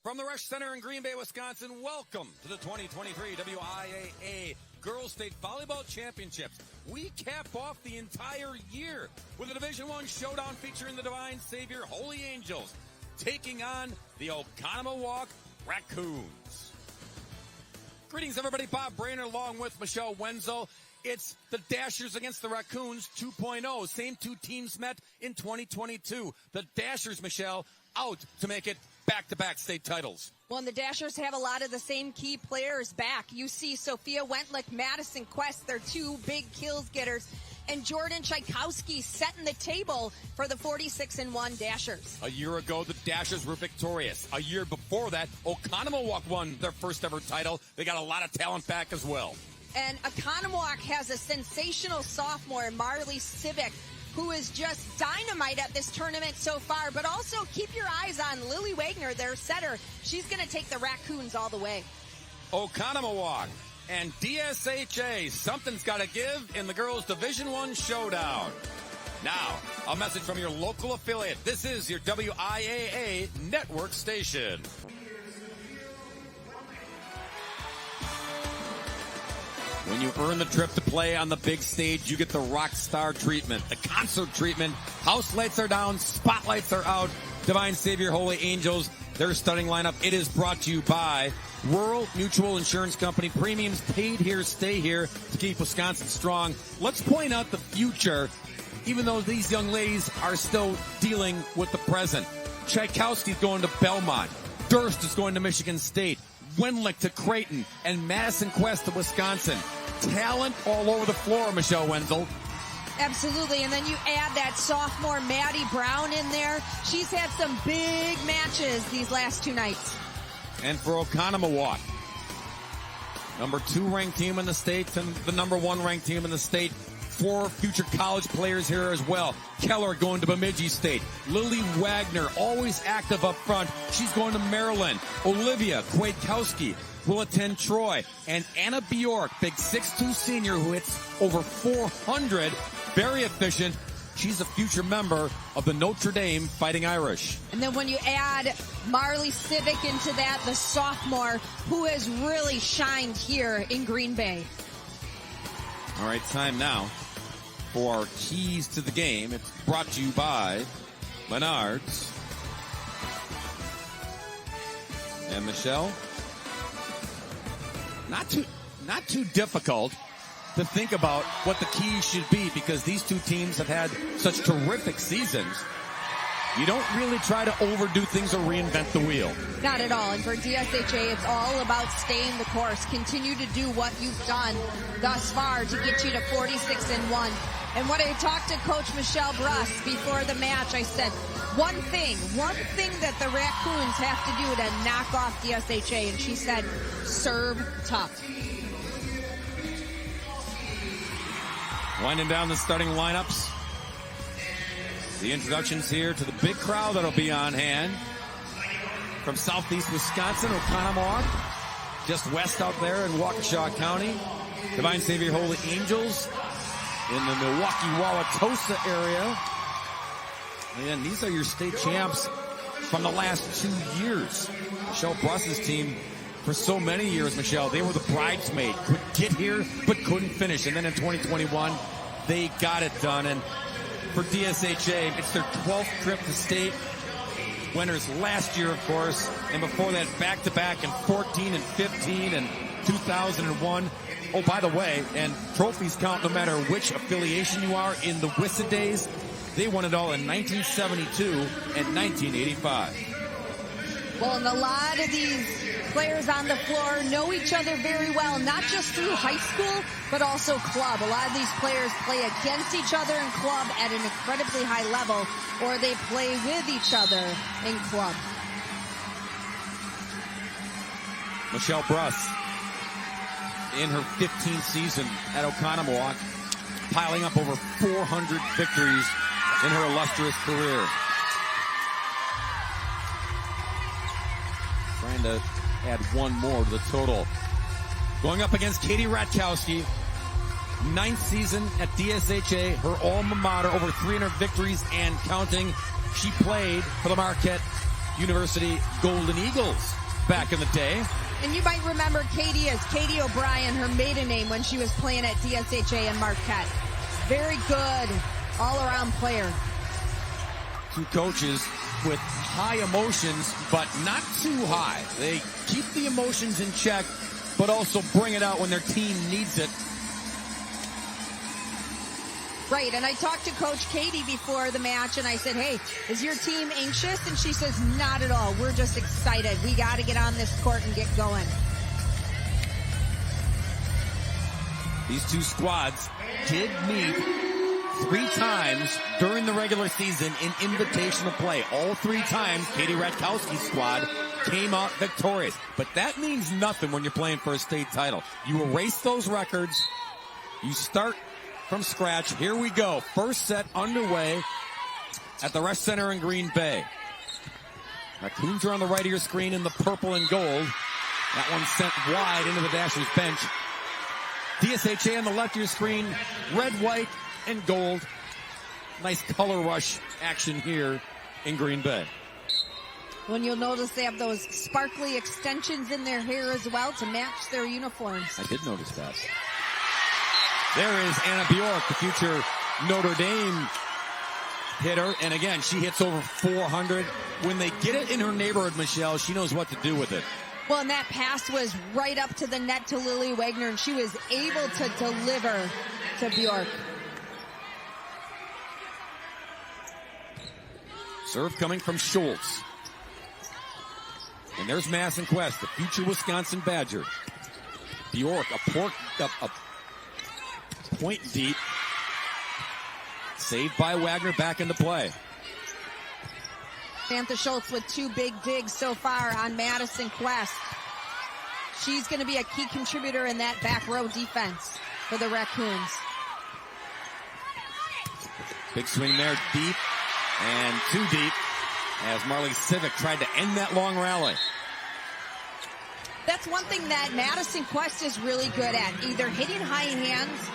From the Rush Center in Green Bay, Wisconsin, welcome to the 2023 WIAA Girls State Volleyball Championships. We cap off the entire year with a Division I showdown featuring the Divine Savior Holy Angels taking on the Oconomowoc Raccoons. Greetings, everybody. Bob Brainerd along with Michelle Wenzel. It's the Dashers against the Raccoons 2.0. Same two teams met in 2022. The Dashers, Michelle, out to make it back-to-back state titles. Well, and the Dashers have a lot of the same key players back. You see Sophia Wentlick, Madison Quest, they're two big kills getters, and Jordan Tchaikovsky setting the table for the 46-1 Dashers. A year ago, the Dashers were victorious. A year before that, Oconomowoc won their first ever title. They got a lot of talent back as well. And Oconomowoc has a sensational sophomore, Marley Civic, who is just dynamite at this tournament so far. But also keep your eyes on Lily Wagner, their setter. She's going to take the Raccoons all the way. Oconomowoc and DSHA, something's got to give in the girls' Division I showdown. Now, a message from your local affiliate. This is your WIAA network station. When you earn the trip to play on the big stage, you get the rock star treatment, the concert treatment. House lights are down, spotlights are out. Divine Savior Holy Angels, their stunning lineup. It is brought to you by Rural Mutual Insurance Company. Premiums paid here, stay here to keep Wisconsin strong. Let's point out the future, even though these young ladies are still dealing with the present. Tchaikovsky's going to Belmont. Durst is going to Michigan State. Wentlick to Creighton, and Madison Quest to Wisconsin. Talent all over the floor, Michelle Wenzel. Absolutely, and then you add that sophomore Maddie Brown in there. She's had some big matches these last two nights. And for Oconomowoc, number 2 ranked team in the state and the number 1 ranked team in the state. 4 future college players here as well. Keller going to Bemidji State. Lily Wagner, always active up front. She's going to Maryland. Olivia Kwiatkowski will attend Troy. And Anna Bjork, big 6'2 senior who hits over 400. Very efficient. She's a future member of the Notre Dame Fighting Irish. And then when you add Marley Civic into that, the sophomore who has really shined here in Green Bay. All right, time now for our keys to the game. It's brought to you by Menards. And Michelle, not too difficult to think about what the keys should be because these two teams have had such terrific seasons. You don't really try to overdo things or reinvent the wheel. Not at all. And for DSHA, it's all about staying the course. Continue to do what you've done thus far to get you to 46-1. And when I talked to Coach Michelle Bruss before the match, I said, one thing that the Raccoons have to do to knock off DSHA. And she said, serve tough. Winding down the starting lineups. The introductions here to the big crowd that'll be on hand. From southeast Wisconsin, Oconomowoc, just west out there in Waukesha County. Divine Savior Holy Angels in the Milwaukee-Wauwatosa area. And these are your state champs from the last 2 years. Michelle Bruss's team for so many years, Michelle, they were the bridesmaid. Could get here, but couldn't finish. And then in 2021, they got it done. And for DSHA, it's their 12th trip to state. Winners last year, of course, and before that, back-to-back in 14 and 15 and 2001. Oh, by the way, and trophies count no matter which affiliation you are. In the WISA days, they won it all in 1972 and 1985. Well, and a lot of these players on the floor know each other very well, not just through high school, but also club. A lot of these players play against each other in club at an incredibly high level, or they play with each other in club. Michelle Bruss, in her 15th season at Oconomowoc, piling up over 400 victories in her illustrious career. Trying to add one more to the total. Going up against Katie Ratkowski, 9th season at DSHA, her alma mater, over 300 victories and counting. She played for the Marquette University Golden Eagles back in the day. And you might remember Katie as Katie O'Brien, her maiden name, when she was playing at DSHA in Marquette. Very good all-around player. Two coaches with high emotions, but not too high. They keep the emotions in check, but also bring it out when their team needs it. Right, and I talked to Coach Katie before the match, and I said, hey, is your team anxious? And she says, not at all. We're just excited. We got to get on this court and get going. These two squads did meet 3 times during the regular season in invitational play. All 3 times, Katie Radkowski's squad came out victorious. But that means nothing when you're playing for a state title. You erase those records. You start from scratch. Here we go. First set underway at the Resch Center in Green Bay. Raccoons are on the right of your screen in the purple and gold. That one sent wide into the Dashers bench. DSHA on the left of your screen, red, white, and gold. Nice color rush action here in Green Bay. When you'll notice they have those sparkly extensions in their hair as well to match their uniforms. I did notice that. There is Anna Bjork, the future Notre Dame hitter. And again, she hits over 400. When they get it in her neighborhood, Michelle, she knows what to do with it. Well, and that pass was right up to the net to Lily Wagner, and she was able to deliver to Bjork. Serve coming from Schultz. And there's Madison Quest, the future Wisconsin Badger. Bjork, a point deep. Saved by Wagner, back into play. Samantha Schultz with 2 big digs so far on Madison Quest. She's going to be a key contributor in that back row defense for the Raccoons. Big swing there, deep and too deep as Marley Civic tried to end that long rally. That's one thing that Madison Quest is really good at, either hitting high hands,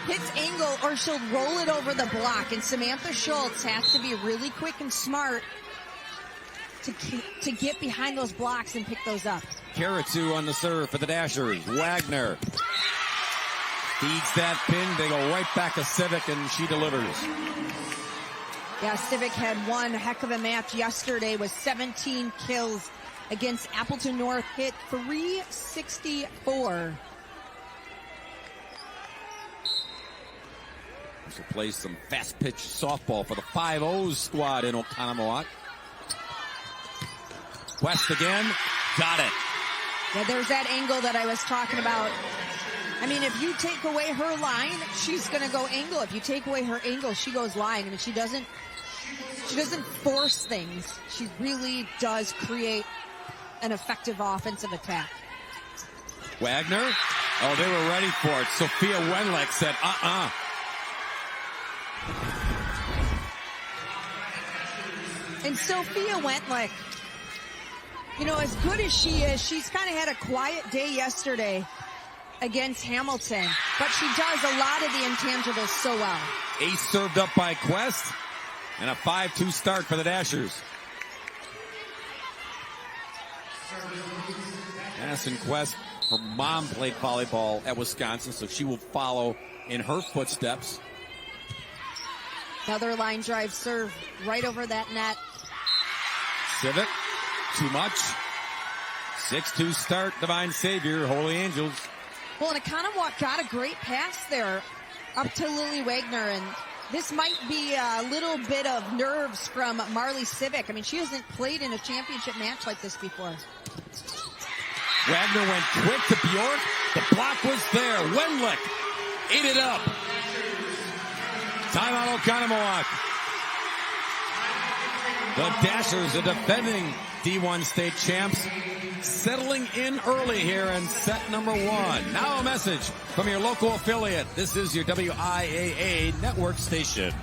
hits angle, or she'll roll it over the block. And Samantha Schultz has to be really quick and smart to get behind those blocks and pick those up. Karatu on the serve for the Dashers. Wagner feeds that pin. They go right back to Civic, and she delivers. Yeah, Civic had one heck of a match yesterday with 17 kills against Appleton North, hit 364. This will play some fast-pitch softball for the 5-0 squad in Oconomowoc. West again, got it. Yeah, there's that angle that I was talking about. I mean, if you take away her line, she's going to go angle. If you take away her angle, she goes line. I mean, she doesn't force things. She really does create an effective offensive attack. Wagner, oh, they were ready for it. Sophia Wenlick said, And Sophia Wentlick, you know, as good as she is, she's kind of had a quiet day yesterday against Hamilton, but she does a lot of the intangibles so well. Ace served up by Quest, and a 5-2 start for the Dashers. Madison Quest, her mom played volleyball at Wisconsin, so she will follow in her footsteps. Another line drive serve right over that net. Civic, too much. 6-2 start, Divine Savior, Holy Angels. Well, and Oconomowoc got a great pass there up to Lily Wagner, and this might be a little bit of nerves from Marley Civic. I mean, she hasn't played in a championship match like this before. Wagner went quick to Bjork. The block was there. Wenlick ate it up. Timeout Oconomowoc. The Dashers, the defending D1 state champs, settling in early here in set number 1. Now a message from your local affiliate. This is your WIAA network station.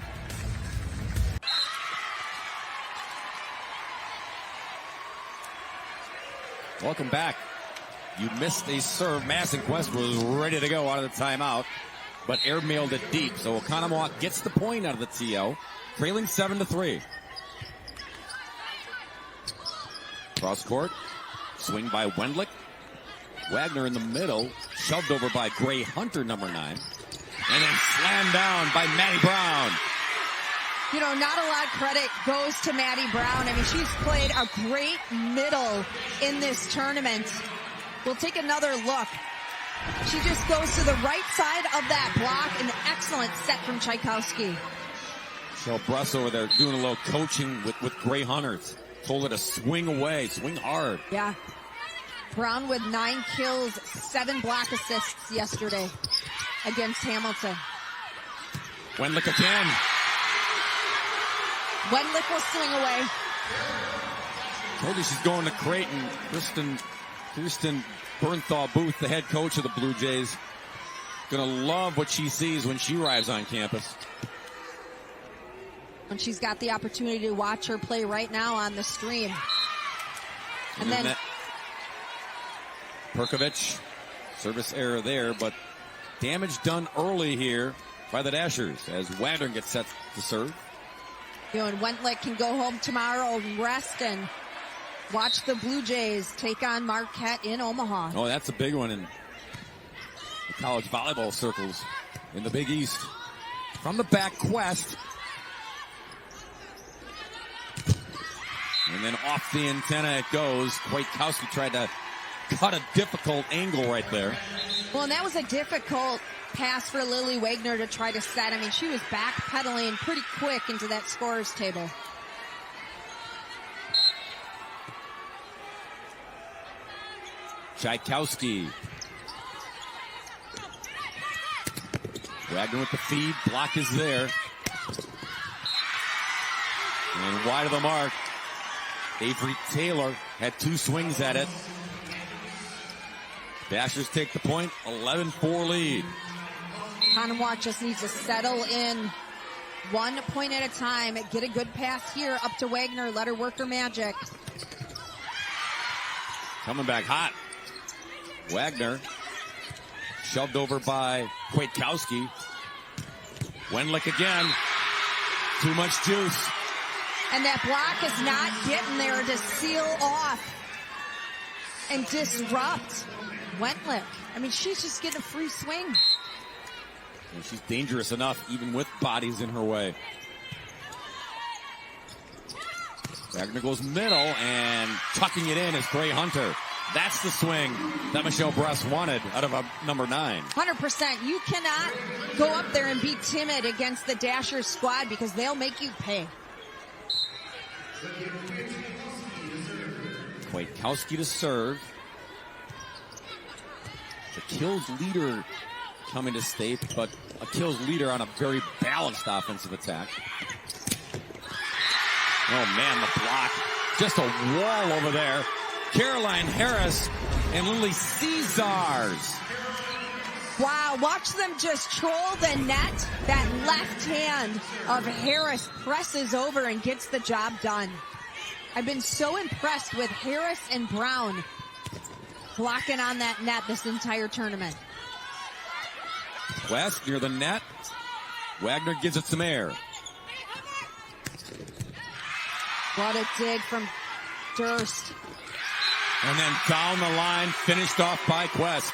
Welcome back. You missed a serve. Madison Quest was ready to go out of the timeout, but airmailed it deep. So Oconomowoc gets the point out of the TO, trailing 7-3. Cross court. Swing by Wendlick. Wagner in the middle. Shoved over by Gray Hunter, number 9. And then slammed down by Maddie Brown. You know, not a lot of credit goes to Maddie Brown. I mean, she's played a great middle in this tournament. We'll take another look. She just goes to the right side of that block. An excellent set from Tchaikovsky. Michelle Bruss over there doing a little coaching with Gray Hunter. Told her to swing away, swing hard. Yeah. Brown with 9 kills, 7 block assists yesterday against Hamilton. Wendlick again. Wendlick will swing away. Told you she's going to Creighton. Kirsten Bernthal Booth, the head coach of the Blue Jays, gonna love what she sees when she arrives on campus. And she's got the opportunity to watch her play right now on the stream. And then Perkovich, service error there, but damage done early here by the Dashers as Wagner gets set to serve. You know, and Wendlick can go home tomorrow and rest and watch the Blue Jays take on Marquette in Omaha. Oh, that's a big one in the college volleyball circles in the Big East. From the back, Quest. And then off the antenna it goes. Kwiatkowski tried to cut a difficult angle right there. Well, and that was a difficult pass for Lily Wagner to try to set. I mean, she was backpedaling pretty quick into that scorer's table. Tchaikovsky. Wagner with the feed. Block is there. And wide of the mark. Avery Taylor had 2 swings at it. Dashers take the point. 11-4 lead. Oconomowoc just needs to settle in 1 point at a time. Get a good pass here up to Wagner. Let her work her magic. Coming back hot. Wagner shoved over by Kwiatkowski. Wendlick again. Too much juice. And that block is not getting there to seal off and disrupt Wendlick. I mean, she's just getting a free swing. And she's dangerous enough even with bodies in her way. Wagner goes middle and tucking it in is Gray Hunter. That's the swing that Michelle Bruss wanted out of a number 9. 100%. You cannot go up there and be timid against the Dashers squad because they'll make you pay. Kwiatkowski to serve. The kills leader coming to state, but a kills leader on a very balanced offensive attack. Oh man, the block. Just a wall over there. Caroline Harris and Lily Caesars. Wow, watch them just troll the net. That left hand of Harris presses over and gets the job done. I've been so impressed with Harris and Brown blocking on that net this entire tournament. West near the net. Wagner gives it some air. What a dig from Durst. And then down the line, finished off by Quest.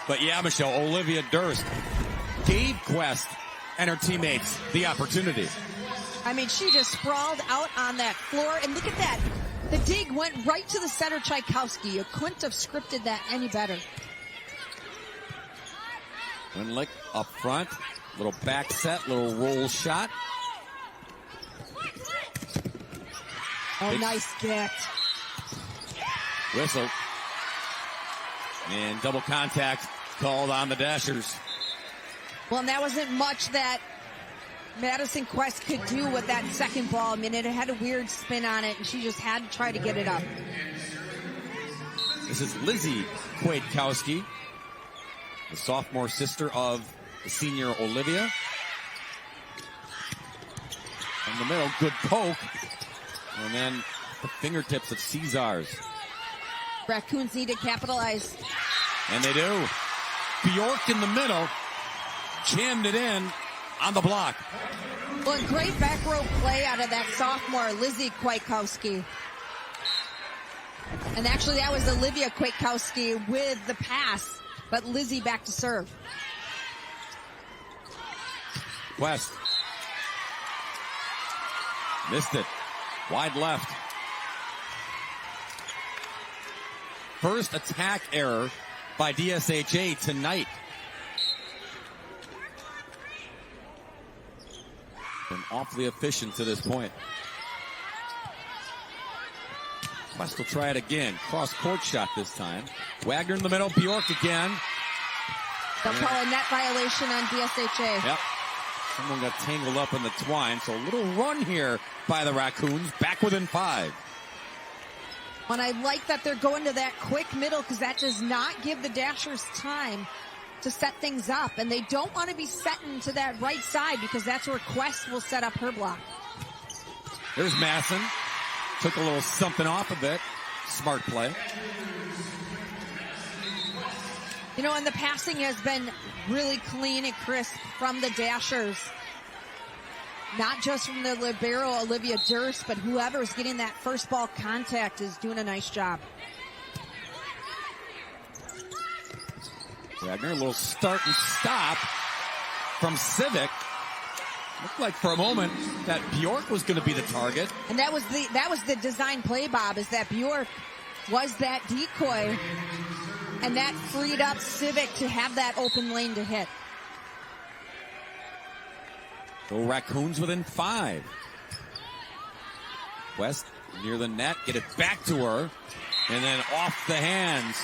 But yeah, Michelle, Olivia Durst gave Quest and her teammates the opportunity. I mean, she just sprawled out on that floor. And look at that. The dig went right to the center, Tchaikovsky. You couldn't have scripted that any better. Wendlick up front. Little back set, little roll shot. Oh, nice get. Whistle. And double contact called on the Dashers. Well, and that wasn't much that Madison Quest could do with that second ball. I mean, it had a weird spin on it, and she just had to try to get it up. This is Lizzie Kwiatkowski, the sophomore sister of the senior Olivia. In the middle, good poke. And then the fingertips of Caesars. Raccoons need to capitalize. And they do. Bjork in the middle, jammed it in on the block. Well, great back row play out of that sophomore, Lizzie Kwiatkowski. And actually, that was Olivia Kwiatkowski with the pass, but Lizzie back to serve. West. Missed it. Wide left. First attack error by DSHA tonight. Been awfully efficient to this point. West will try it again. Cross-court shot this time. Wagner in the middle. Bjork again. They'll call a net violation on DSHA. Yep. Someone got tangled up in the twine. So a little run here by the Raccoons. Back within 5. And I like that they're going to that quick middle because that does not give the Dashers time to set things up. And they don't want to be setting to that right side because that's where Quest will set up her block. There's Masson. Took a little something off of it. Smart play. You know, and the passing has been really clean and crisp from the Dashers. Not just from the libero, Olivia Durst, but whoever's getting that first ball contact is doing a nice job. Wagner, a little start and stop from Civic. Looked like for a moment that Bjork was going to be the target. And that was the design play, Bob, is that Bjork was that decoy, and that freed up Civic to have that open lane to hit. So Raccoons within 5. West near the net, get it back to her, and then off the hands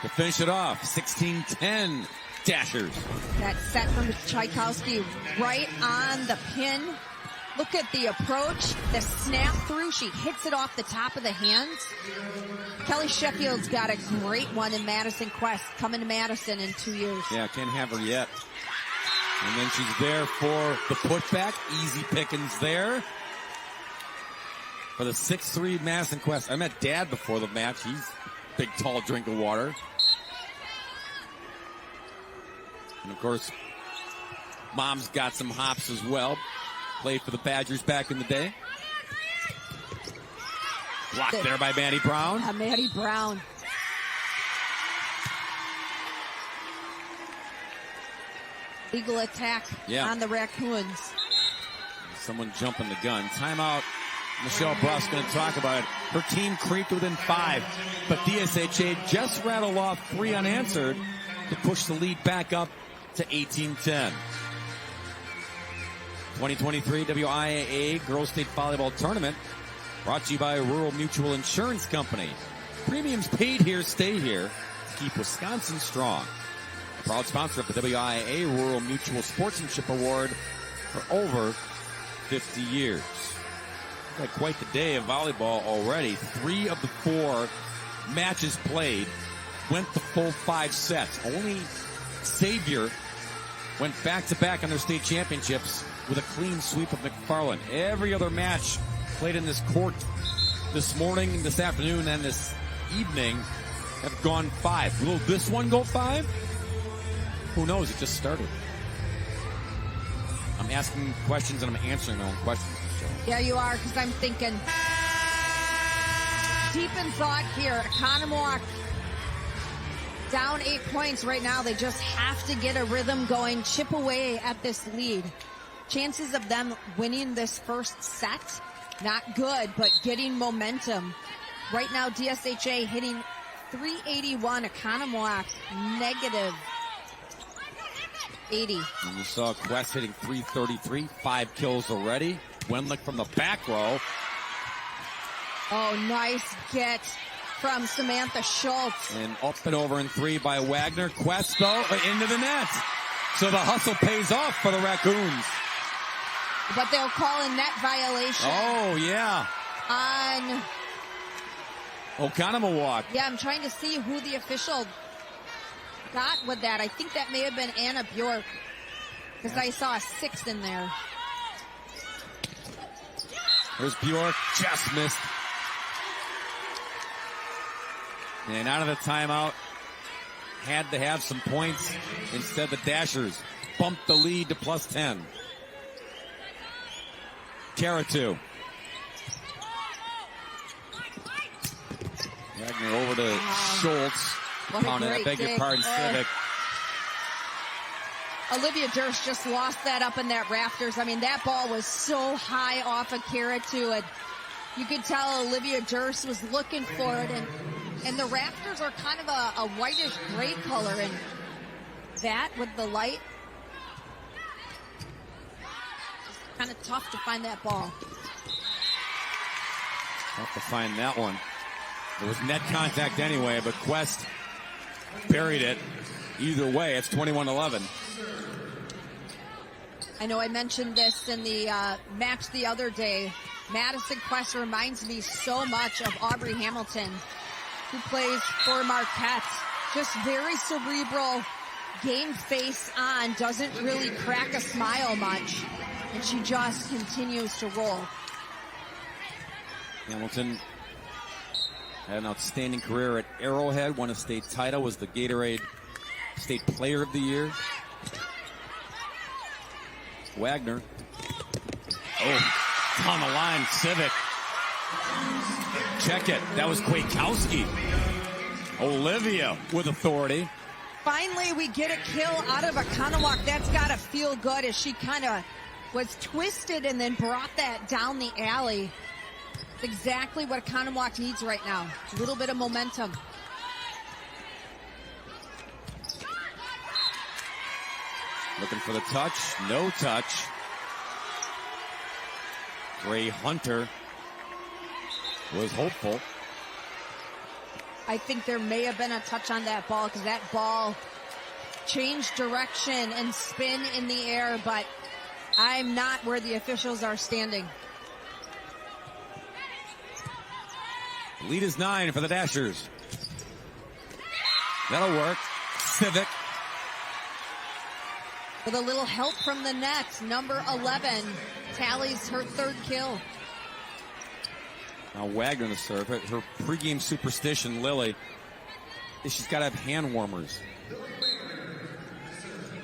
to finish it off. 16-10 Dashers. That set from Tchaikovsky right on the pin. Look at the approach, the snap through. She hits it off the top of the hands. Kelly Sheffield's got a great one in Madison Quest, coming to Madison in 2 years. Yeah, can't have her yet. And then she's there for the putback. Easy pickings there. For the 6'3 Madison Quest. I met Dad before the match. He's a big, tall drink of water. And of course, Mom's got some hops as well. Played for the Badgers back in the day. Blocked there by Maddie Brown. Maddie Brown. Legal attack on the Raccoons. Someone jumping the gun. Timeout. Michelle Bruss going to talk about it. Her team creeped within 5, but DSHA just rattled off 3 unanswered to push the lead back up to 18-10. 2023 WIAA Girls State Volleyball Tournament brought to you by Rural Mutual Insurance Company. Premiums paid here stay here to keep Wisconsin strong. A proud sponsor of the WIAA Rural Mutual Sportsmanship Award for over 50 years. Had quite the day of volleyball already. 3 of the 4 matches played went the full 5 sets. Only Xavier went back-to-back on their state championships with a clean sweep of McFarland. Every other match played in this court this morning, this afternoon, and this evening have gone 5. Will this one go 5? Who knows? It just started. I'm asking questions and I'm answering my own questions. Yeah, you are, because I'm thinking deep in thought here. Oconomowoc down 8 points right now. They just have to get a rhythm going, chip away at this lead. Chances of them winning this first set, not good, but getting momentum. Right now, DSHA hitting 381, Oconomowoc negative 80. And you saw Quest hitting 333, 5 kills already. Wendlick from the back row. Oh, nice get from Samantha Schultz. And up and over in 3 by Wagner. Quest, though, into the net. So the hustle pays off for the Raccoons. But they'll call a net violation. Oh, yeah. On Oconomowoc. Yeah, I'm trying to see who the official got with that. I think that may have been Anna Bjork, because I saw a 6 in there. There's Bjork, just missed. And out of the timeout, had to have some points. Instead, the Dashers bumped the lead to plus 10. Caratu. Wagner over to Schultz. Pounded, I beg your pardon, Civic. Olivia Durst just lost that up in that rafters. I mean, that ball was so high off of Kara, too. And you could tell Olivia Durst was looking for it. And the rafters are kind of a whitish gray color. And that with the light, kind of tough to find that ball. Tough to find that one. There was net contact anyway, but Quest buried it. Either way, it's 21-11. I know I mentioned this in the match the other day. Madison Quest reminds me so much of Aubrey Hamilton, who plays for Marquette. Just very cerebral, game face on, doesn't really crack a smile much, and she just continues to roll. Hamilton had an outstanding career at Arrowhead, won a state title, was the Gatorade State Player of the Year. Wagner. Oh, on the line, Civic. Check it. That was Kwiatkowski. Olivia with authority. Finally, we get a kill out of Oconomowoc. That's got to feel good as she kind of was twisted and then brought that down the alley. It's exactly what Oconomowoc needs right now. A little bit of momentum. Looking for the touch. No touch. Ray Hunter was hopeful. I think there may have been a touch on that ball because that ball changed direction and spin in the air, but I'm not where the officials are standing. Lead is 9 for the Dashers. That'll work. Civic. With a little help from the net, number 11 tallies her third kill. Now Wagner in the serve. Her pregame superstition, Lily, is she's got to have hand warmers.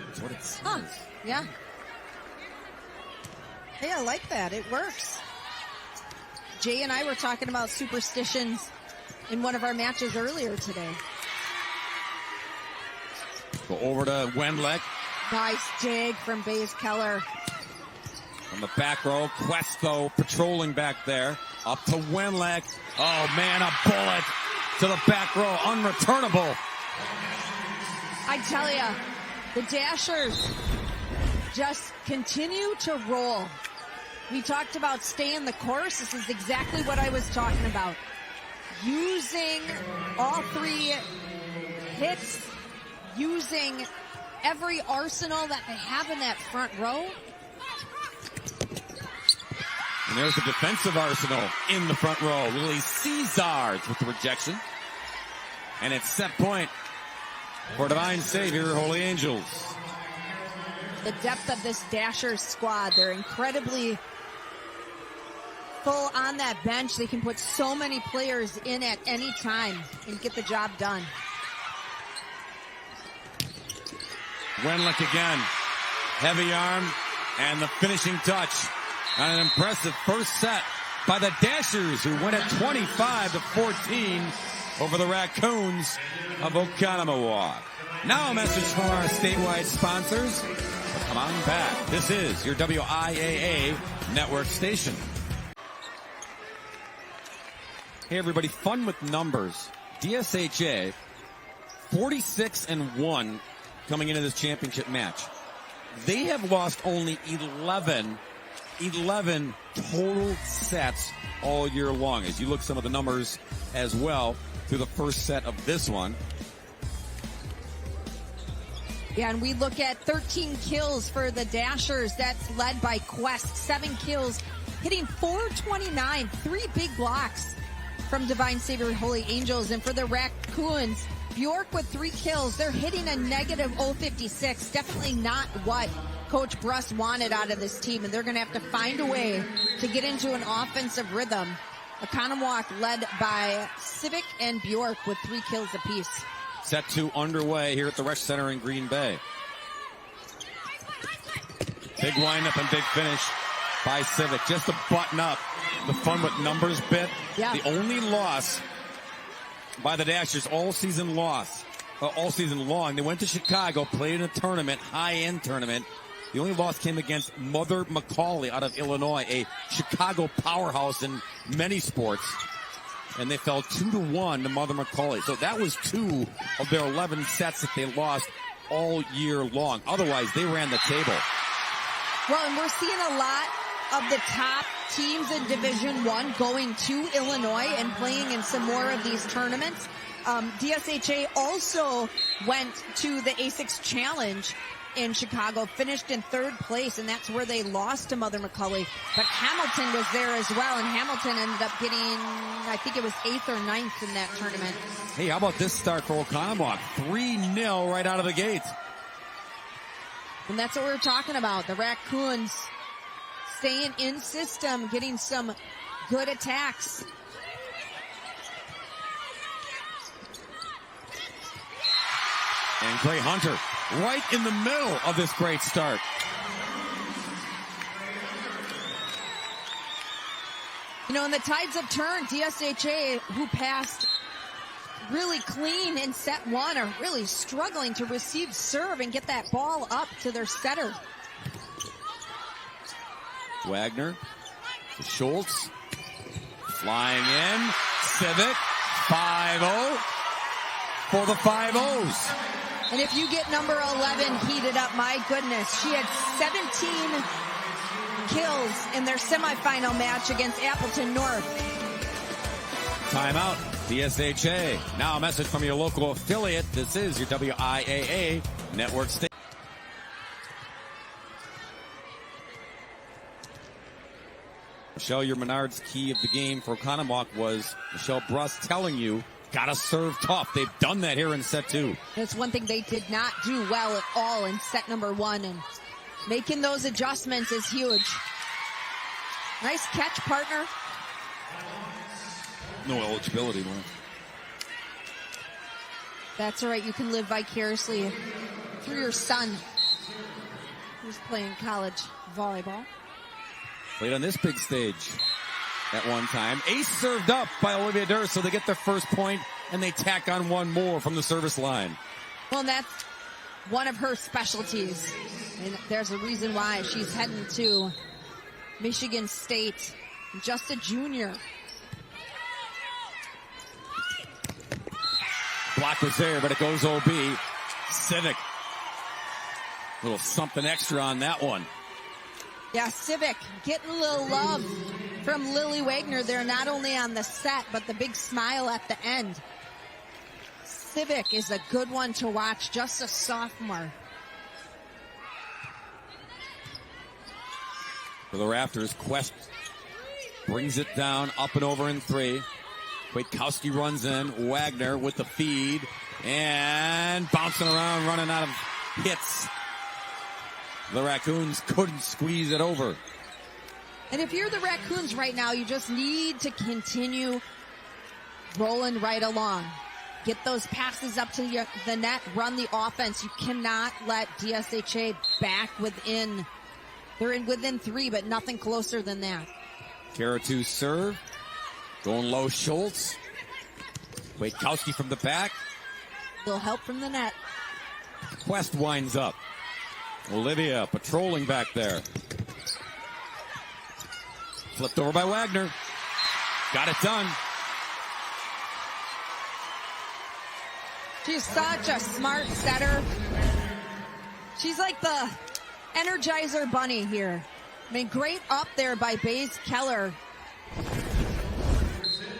That's what it says. Huh. Yeah. Hey, I like that. It works. Jay and I were talking about superstitions in one of our matches earlier today. Go over to Wendlick. Nice dig from Baze Keller. From the back row, Quest, though, patrolling back there. Up to Wendlick. Oh, man, a bullet to the back row. Unreturnable. I tell you, the Dashers just continue to roll. We talked about staying the course. This is exactly what I was talking about. Using all three hits, using every arsenal that they have in that front row. And there's the defensive arsenal in the front row. Lily Caesars with the rejection. And it's set point for Divine Savior, Holy Angels. The depth of this Dashers squad, they're incredibly full on that bench. They can put so many players in at any time and get the job done. Wendlick again. Heavy arm and the finishing touch. On an impressive first set by the Dashers, who win it 25-14 over the Raccoons of Oconomowoc. Now a message from our statewide sponsors. Come on back. This is your WIAA network station. Hey everybody, fun with numbers. DSHA 46-1 coming into this championship match. They have lost only 11 total sets all year long. As you look some of the numbers as well through the first set of this one. Yeah, and we look at 13 kills for the Dashers. That's led by Quest. 7 kills, hitting .429. 3 big blocks from Divine Savior Holy Angels. And for the Raccoons, Bjork with 3 kills. They're hitting a negative .056. Definitely not what Coach Bruss wanted out of this team, and they're going to have to find a way to get into an offensive rhythm. Oconomowoc led by Civic and Bjork with 3 kills apiece. Set 2 underway here at the Rec Center in Green Bay. Big windup and big finish by Civic. Just to button up the fun with numbers bit. Yeah. The only loss by the Dashers all season long. They went to Chicago, played in a tournament, high-end tournament. The only loss came against Mother McCauley out of Illinois, a Chicago powerhouse in many sports. And they fell 2-1 to Mother McCauley. So that was 2 of their 11 sets that they lost all year long. Otherwise, they ran the table. Well, and we're seeing a lot of the top teams in Division I going to Illinois and playing in some more of these tournaments. DSHA also went to the A6 Challenge in Chicago, finished in 3rd place, and that's where they lost to Mother McCauley. But Hamilton was there as well, and Hamilton ended up getting, I think it was 8th or 9th in that tournament. Hey, how about this start for Oconomowoc? 3-0 right out of the gate. And that's what we're talking about. The Raccoons staying in system, getting some good attacks. And Gray Hunter right in the middle of this great start. You know, and the tides have turned. DSHA, who passed really clean in set 1, are really struggling to receive serve and get that ball up to their setter. Wagner to Schultz. Flying in. Civic. 5-0 for the 5-0s. And if you get number 11 heated up, my goodness, she had 17 kills in their semifinal match against Appleton North. Timeout, DSHA. Now a message from your local affiliate. This is your WIAA network station. Michelle, your Menard's key of the game for Oconomowoc was Michelle Bruss telling you, gotta serve tough. They've done that here in set 2. That's one thing they did not do well at all in set number 1, and making those adjustments is huge. Nice catch, partner. No eligibility, man. That's all right. You can live vicariously through your son, who's playing college volleyball. Played on this big stage at one time. Ace served up by Olivia Durst, so they get their first point, and they tack on one more from the service line. Well, that's one of her specialties, and there's a reason why she's heading to Michigan State, just a junior. Block was there, but it goes OB. Civic. Little something extra on that one. Yeah, Civic getting a little love from Lily Wagner there, not only on the set, but the big smile at the end. Civic is a good one to watch, just a sophomore. For the Raptors, Quest brings it down, up and over in 3. Waitkowski runs in, Wagner with the feed, and bouncing around, running out of hits. The Raccoons couldn't squeeze it over. And if you're the Raccoons right now, you just need to continue rolling right along. Get those passes up to the net, run the offense. You cannot let DSHA back within. They're in within 3, but nothing closer than that. Karatu serve. Going low, Schultz. Waitkowski from the back. Little help from the net. Quest winds up. Olivia patrolling back there. Flipped over by Wagner. Got it done. She's such a smart setter. She's like the Energizer Bunny here. I mean, great up there by Baze Keller.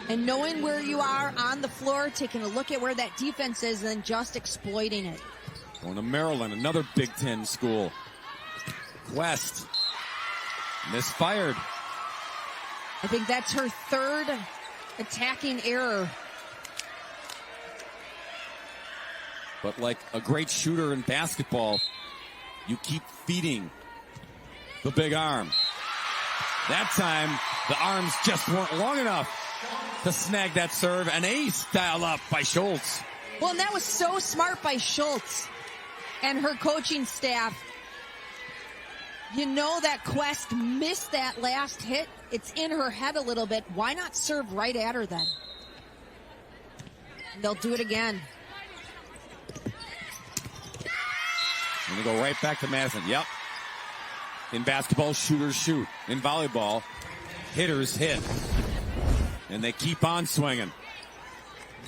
And knowing where you are on the floor, taking a look at where that defense is, and then just exploiting it. Going to Maryland, another Big Ten school. Quest. Misfired. I think that's her 3rd attacking error. But like a great shooter in basketball, you keep feeding the big arm. That time, the arms just weren't long enough to snag that serve. An ace dialed up by Schultz. Well, and that was so smart by Schultz and her coaching staff. You know that Quest missed that last hit. It's in her head a little bit. Why not serve right at her then? They'll do it again. And they go right back to Madison. Yep. In basketball, shooters shoot. In volleyball, hitters hit. And they keep on swinging.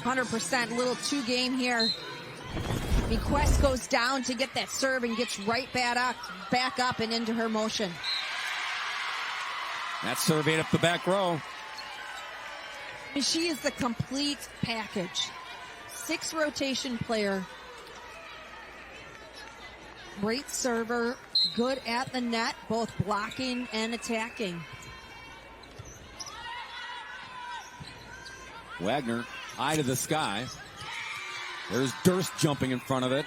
100%, little two-game here. Quest goes down to get that serve and gets right back up and into her motion. That serve ate up the back row. And she is the complete package. 6 rotation player. Great server, good at the net, both blocking and attacking. Wagner, eye to the sky. There's Durst jumping in front of it.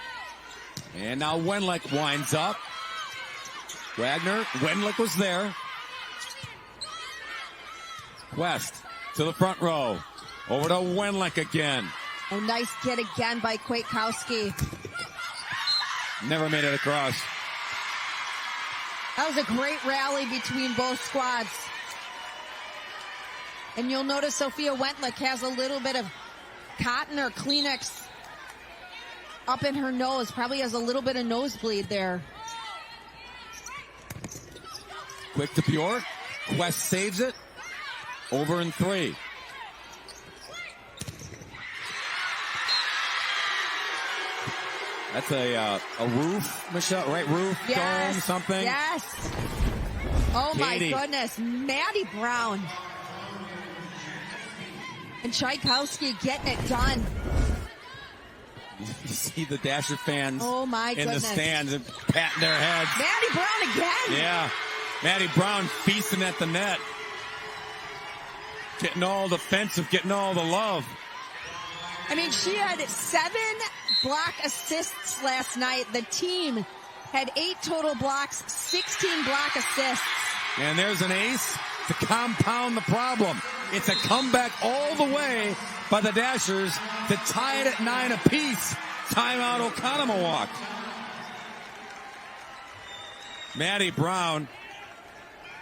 And now Wenlick winds up. Wenlick was there. Quest to the front row. Over to Wenlick again. A nice get again by Kwiatkowski. Never made it across. That was a great rally between both squads. And you'll notice Sophia Wentlick has a little bit of cotton or Kleenex up in her nose. Probably has a little bit of nosebleed there. Quick to Bjork. Quest saves it. Over in 3. That's a roof, Michelle, right? Roof, yes, dome, something? Yes. Oh, Katie. my goodness. Maddie Brown. And Tchaikovsky getting it done. You see the Dasher fans in the stands and patting their heads. Maddie Brown again. Yeah. Maddie Brown feasting at the net. Getting all defensive, getting all the love. I mean, she had 7 block assists last night. The team had 8 total blocks, 16 block assists. And there's an ace to compound the problem. It's a comeback all the way by the Dashers to tie it at 9 apiece. Timeout Oconomowoc. Maddie Brown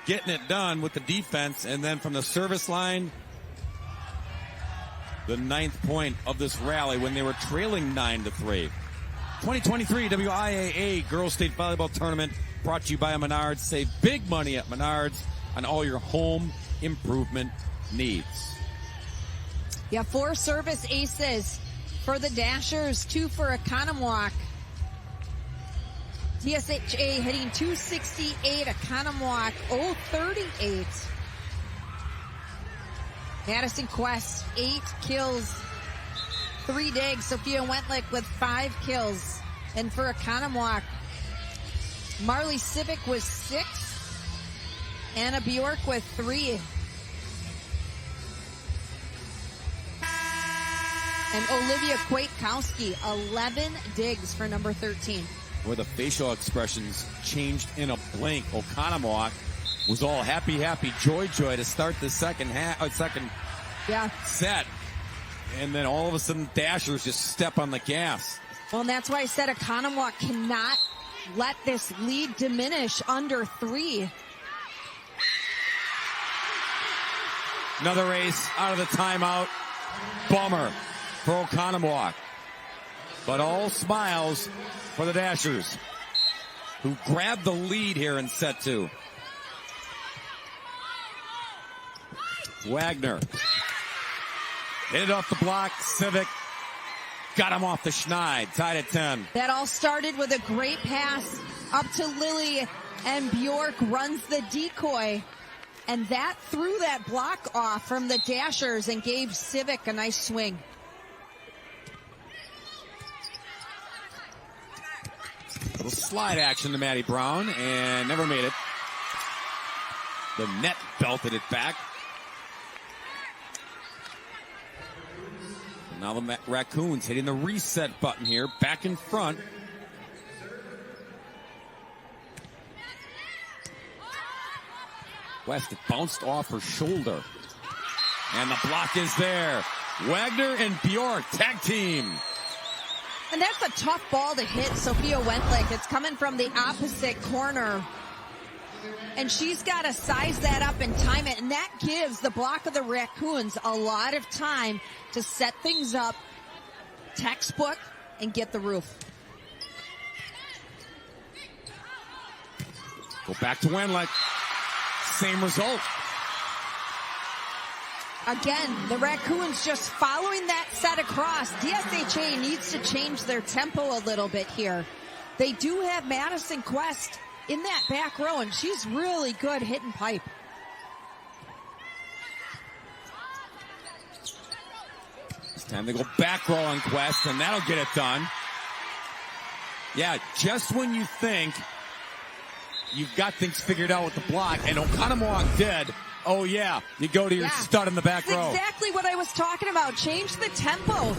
getting it done with the defense, and then from the service line, the 9th point of this rally when they were trailing 9-3. 2023 WIAA Girls State Volleyball Tournament brought to you by Menards. Save big money at Menards on all your home improvement needs. Yeah, 4 service aces for the Dashers, 2 for Oconomowoc. TSHA hitting 268, Oconomowoc 038. Madison Quest, 8 kills, 3 digs. Sophia Wentlick with 5 kills. And for Oconomowoc, Marley Civic with 6. Anna Bjork with 3. And Olivia Kwiatkowski, 11 digs for number 13. Where the facial expressions changed in a blink. Oconomowoc was all happy, joy to start the second set. And then all of a sudden, Dashers just step on the gas. Well, and that's why I said Oconomowoc cannot let this lead diminish under 3. Another ace out of the timeout. Bummer for Oconomowoc. But all smiles for the Dashers, who grabbed the lead here in set 2. Wagner hit it off the block. Civic got him off the schneid. Tied at 10. That all started with a great pass up to Lily, and Bjork runs the decoy. And that threw that block off from the Dashers and gave Civic a nice swing. Little slide action to Maddie Brown, and never made it. The net belted it back. Now the Raccoons hitting the reset button here, back in front. West bounced off her shoulder. And the block is there. Wagner and Bjork, tag team. And that's a tough ball to hit Sophia Wentlick. It's coming from the opposite corner. And she's got to size that up and time it. And that gives the block of the Raccoons a lot of time to set things up textbook and get the roof. Go back to Wenlick. Same result. Again, the Raccoons just following that set across. DSHA needs to change their tempo a little bit here. They do have Madison Quest in that back row, and she's really good hitting pipe. It's time to go back row on Quest, and that'll get it done. Yeah, just when you think you've got things figured out with the block, and Oconomowoc did. Oh, yeah. You go to your stud in the back row. That's exactly what I was talking about. Change the tempo.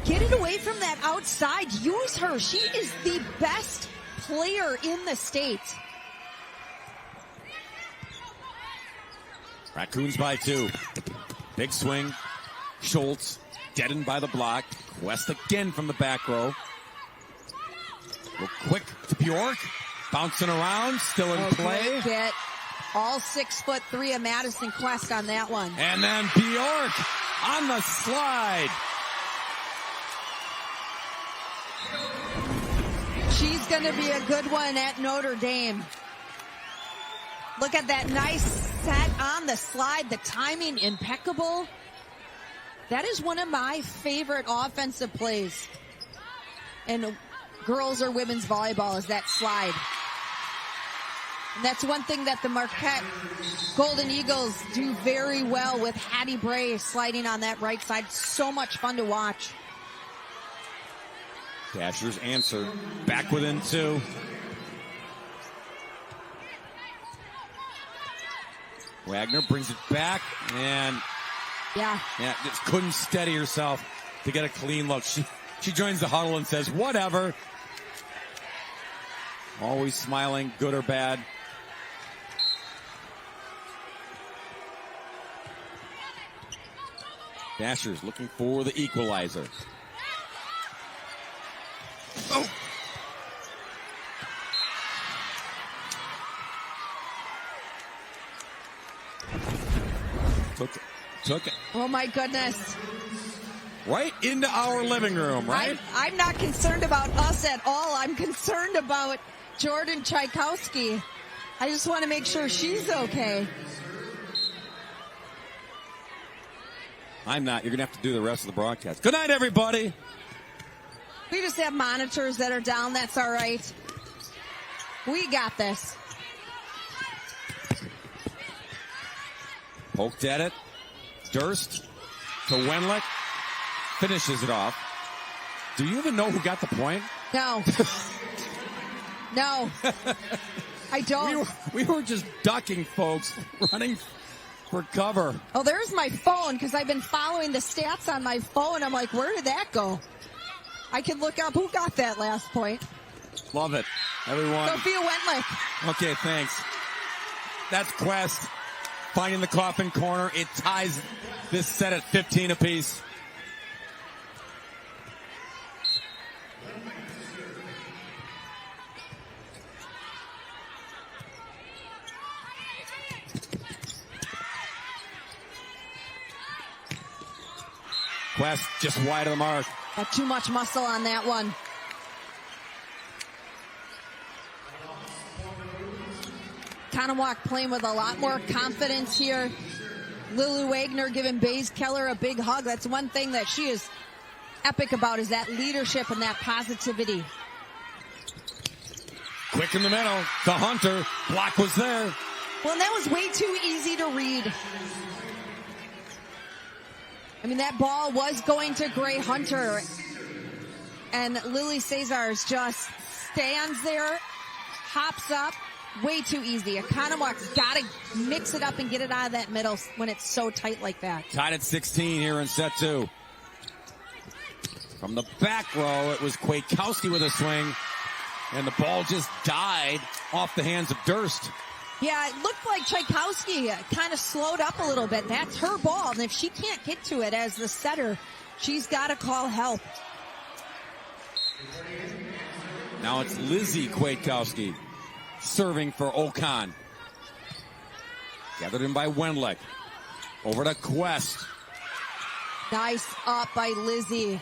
Get it away from that outside. Use her. She is the best player in the state. Raccoons by 2. Big swing. Schultz deadened by the block. Quest again from the back row. Go quick to Bjork. Bouncing around. Still in play. Get all 6'3" of Madison Quest on that one. And then Bjork on the slide. She's going to be a good one at Notre Dame. Look at that nice set on the slide. The timing impeccable. That is one of my favorite offensive plays in girls or women's volleyball, is that slide. And that's one thing that the Marquette Golden Eagles do very well with Hattie Bray sliding on that right side. So much fun to watch. Dasher's answer. Back within 2. Wagner brings it back, and yeah, just couldn't steady herself to get a clean look. She joins the huddle and says, whatever. Always smiling, good or bad. Dasher's looking for the equalizer. Oh! Took it. Oh my goodness. Right into our living room, right? I'm not concerned about us at all. I'm concerned about Jordan Tchaikovsky. I just want to make sure she's okay. I'm not. You're going to have to do the rest of the broadcast. Good night, everybody. We just have monitors that are down. That's all right. We got this. Poked at it. Durst to Wenlick. Finishes it off. Do you even know who got the point? No. No. I don't. We were just ducking, folks, running for cover. Oh, there's my phone, because I've been following the stats on my phone. I'm like, where did that go? I can look up who got that last point. Love it. Everyone. Sophia Wentlick. Okay, thanks. That's Quest finding the coffin corner. It ties this set at 15 apiece. Quest just wide of the mark. Got too much muscle on that one. Oconomowoc playing with a lot more confidence here. Lily Wagner giving Baze Keller a big hug. That's one thing that she is epic about, is that leadership and that positivity. Quick in the middle to Hunter. Block was there. Well, and that was way too easy to read. I mean, that ball was going to Gray Hunter, and Lily Cesars just stands there, hops up, way too easy. Oconomowoc's got to mix it up and get it out of that middle when it's so tight like that. Tied at 16 here in set 2. From the back row, it was Kwiatkowski with a swing, and the ball just died off the hands of Durst. Yeah, it looked like Tchaikovsky kind of slowed up a little bit. That's her ball, and if she can't get to it as the setter, she's got to call help. Now it's Lizzie Kwiatkowski serving for Ocon. Gathered in by Wenlick. Over to Quest. Nice up by Lizzie.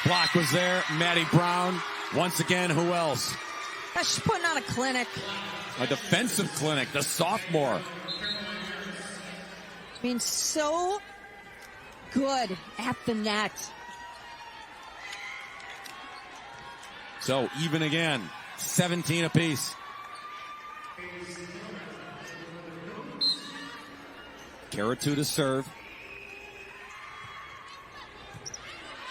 block was there. Maddie Brown. Once again, who else? She's putting on a clinic. A defensive clinic, the sophomore. I mean, so good at the net. So even again, 17 apiece. Caratu to serve.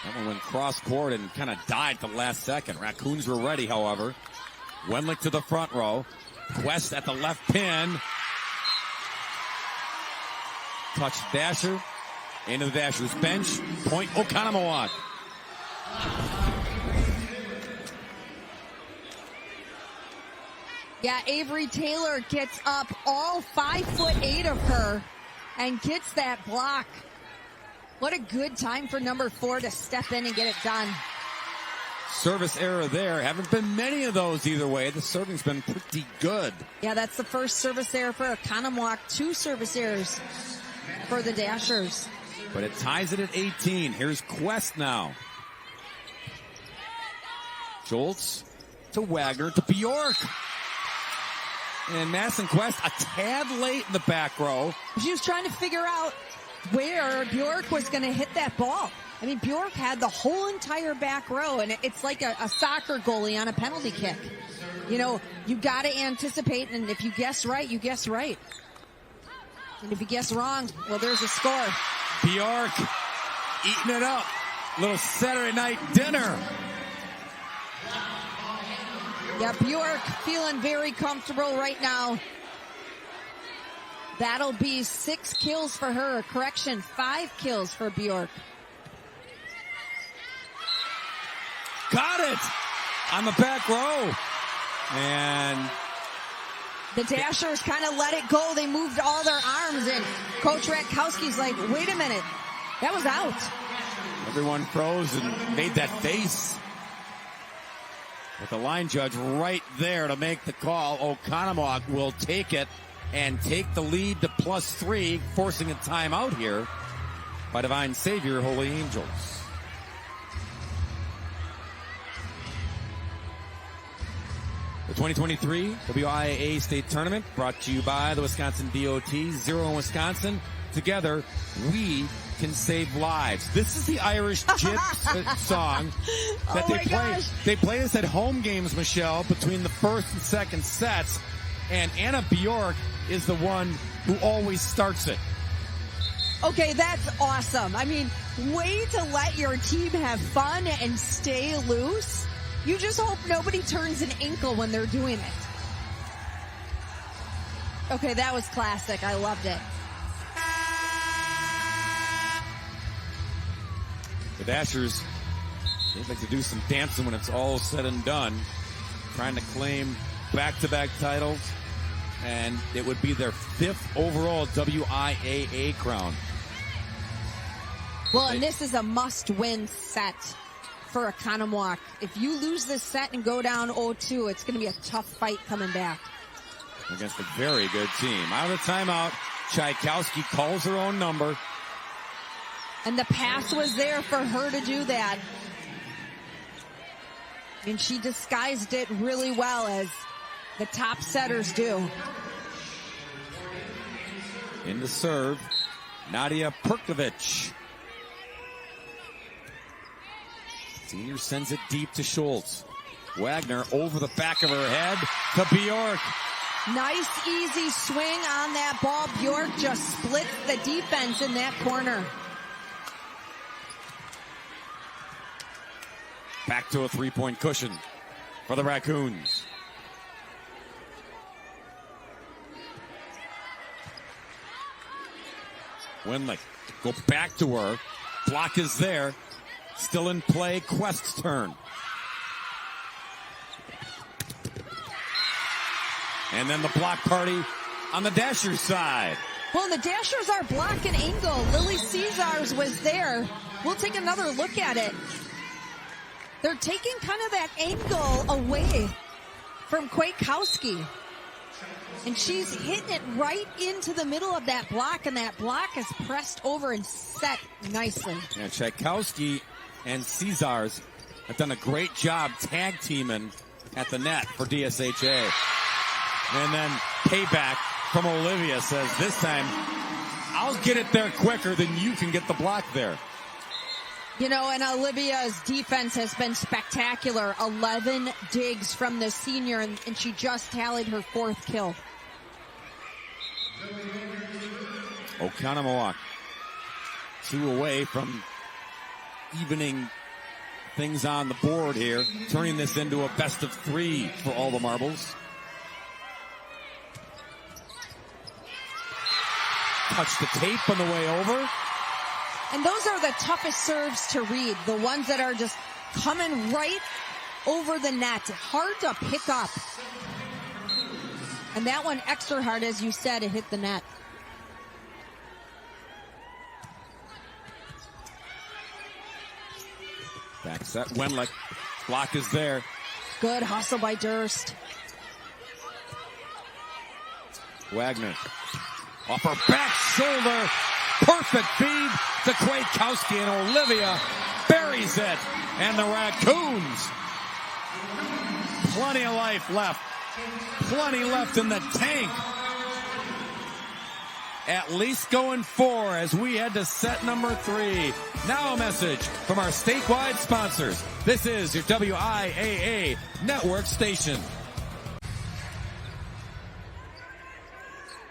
That one went cross court and kind of died at the last second. Raccoons were ready, however. Wenlick to the front row. Quest at the left pin. Touch Dasher. Into the Dasher's bench. Point Oconomowoc. Yeah, Avery Taylor gets up all 5'8" of her and gets that block. What a good time for number 4 to step in and get it done. Service error there. Haven't been many of those either way. The serving's been pretty good. Yeah, that's the first service error for Oconomowoc. 2 service errors for the Dashers. But it ties it at 18. Here's Quest now. Schultz to Wagner to Bjork. And Madison Quest a tad late in the back row. She was trying to figure out where Bjork was going to hit that ball. I mean, Bjork had the whole entire back row, and it's like a soccer goalie on a penalty kick. You know, you got to anticipate, and if you guess right, you guess right. And if you guess wrong, well, there's a score. Bjork eating it up. Little Saturday night dinner. Yeah, Bjork feeling very comfortable right now. That'll be 6 kills for her. Correction, 5 kills for Bjork. Got it on the back row. And the Dashers kind of let it go. They moved all their arms, and Coach Ratkowski's like, wait a minute, that was out. Everyone froze and made that face. With the line judge right there to make the call, Oconomowoc will take it and take the lead to +3, forcing a timeout here by Divine Savior Holy Angels. The 2023 WIAA State Tournament brought to you by the Wisconsin DOT, Zero in Wisconsin. Together, we can save lives. This is the Irish Gyps song that they play. Gosh. They play this at home games, Michelle, between the first and second sets. And Anna Bjork is the one who always starts it. Okay, that's awesome. I mean, way to let your team have fun and stay loose. You just hope nobody turns an ankle when they're doing it. Okay, that was classic. I loved it. The Dashers, they'd like to do some dancing when it's all said and done. Trying to claim back-to-back titles. And it would be their 5th overall WIAA crown. Well, and this is a must-win set for Oconomowoc. If you lose this set and go down 0-2, it's going to be a tough fight coming back. Against a very good team. Out of the timeout, Tchaikovsky calls her own number. And the pass was there for her to do that. And she disguised it really well, as the top setters do. In the serve, Nadia Perkovic. Senior sends it deep to Schultz. Wagner over the back of her head to Bjork. Nice, easy swing on that ball. Bjork just splits the defense in that corner. Back to a 3-point cushion for the Raccoons. Wenlick, go back to her. Block is there. Still in play. Quest's turn. And then the block party on the Dashers side. Well, the Dashers are block and angle. Lily Caesars was there. We'll take another look at it. They're taking kind of that angle away from Kwiatkowski. And she's hitting it right into the middle of that block, and that block is pressed over and set nicely. Yeah, Tchaikovsky and Caesars have done a great job tag teaming at the net for DSHA. And then payback from Olivia says, this time, I'll get it there quicker than you can get the block there. You know, and Olivia's defense has been spectacular. 11 digs from the senior, and she just tallied her 4th kill. Oconomowoc 2 away from evening things on the board here, turning this into a best of 3 for all the marbles. Touch the tape on the way over. And those are the toughest serves to read, the ones that are just coming right over the net. Hard to pick up. And that one extra hard, as you said, it hit the net. Back set, Wenlick. Block is there. Good hustle by Durst. Wagner. Off her back shoulder. Perfect feed to Kwiatkowski, and Olivia buries it. And the Raccoons. Plenty of life left. Plenty left in the tank. At least going 4 as we head to set number 3. Now a message from our statewide sponsors. This is your WIAA network station.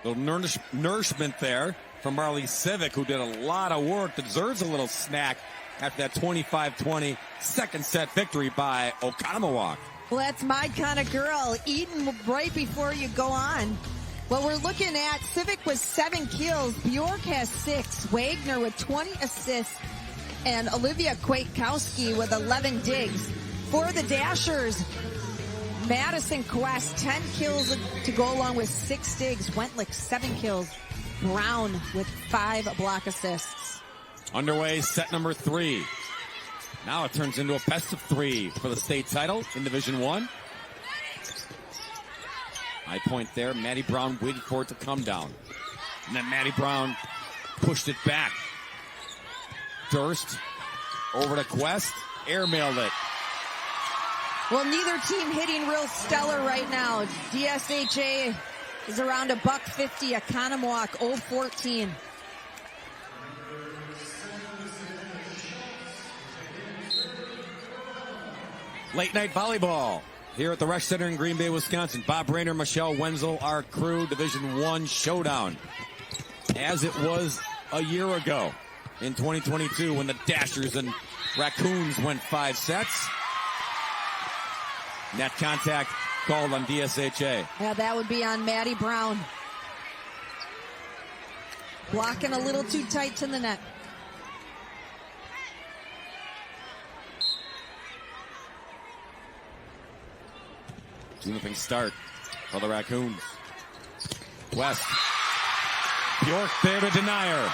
Little nourishment there from Marley Civic, who did a lot of work, deserves a little snack after that 25-20 second set victory by Oconomowoc. Well, that's my kind of girl, eating right before you go on. Well, we're looking at Civic with 7 kills, Bjork has 6, Wagner with 20 assists, and Olivia Kwiatkowski with 11 digs. For the Dashers, Madison Quest, 10 kills to go along with 6 digs. Wentlick, 7 kills. Brown with 5 block assists. Underway, set number 3. Now it turns into a best of 3 for the state title in Division 1. High point there. Maddie Brown waited for it to come down. And then Maddie Brown pushed it back. Durst over to Quest. Airmailed it. Well, neither team hitting real stellar right now. DSHA is around $150. Oconomowoc 0-14. Late night volleyball here at the Rec Center in Green Bay, Wisconsin. Bob Rayner, Michelle Wenzel, our crew, Division 1 showdown. As it was a year ago in 2022 when the Dashers and Raccoons went 5 sets. Net contact called on DSHA. Yeah, that would be on Maddie Brown. Blocking a little too tight to the net. Two-0 start for the Raccoons. West. Bjork there to deny her.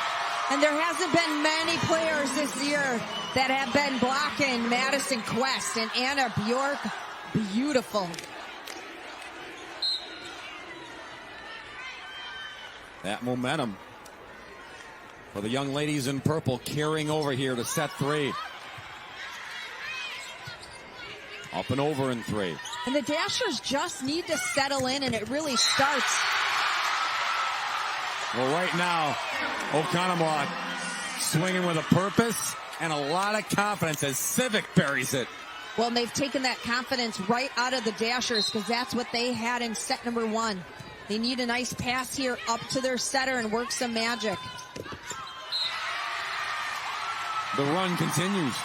And there hasn't been many players this year that have been blocking Madison Quest, and Anna Bjork, beautiful. That momentum for the young ladies in purple carrying over here to set 3. Up and over in 3. And the Dashers just need to settle in, and it really starts. Well, right now, Oconomowoc swinging with a purpose and a lot of confidence as Civic buries it. Well, and they've taken that confidence right out of the Dashers because that's what they had in set number 1. They need a nice pass here up to their setter and work some magic. The run continues.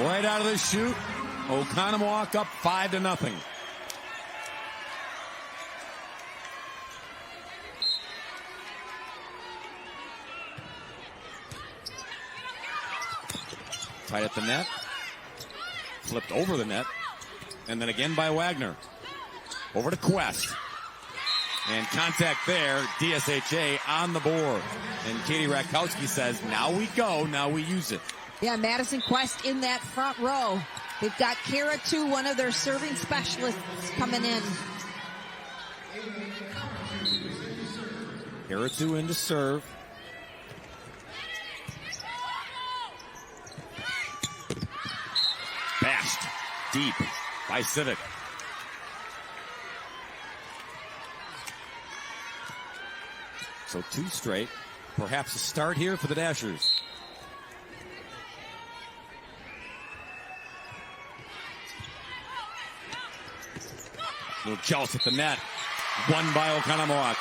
Right out of the chute, Oconomowoc up 5-0. Tight at the net. Flipped over the net. And then again by Wagner. Over to Quest. And contact there. DSHA on the board. And Katie Rakowski says, now we go, now we use it. Yeah, Madison Quest in that front row. They've got Kara too, one of their serving specialists coming in. Kara too in to serve. deep by Civic. So 2 straight. Perhaps a start here for the Dashers. Little joust at the net. Won by Oconomowoc.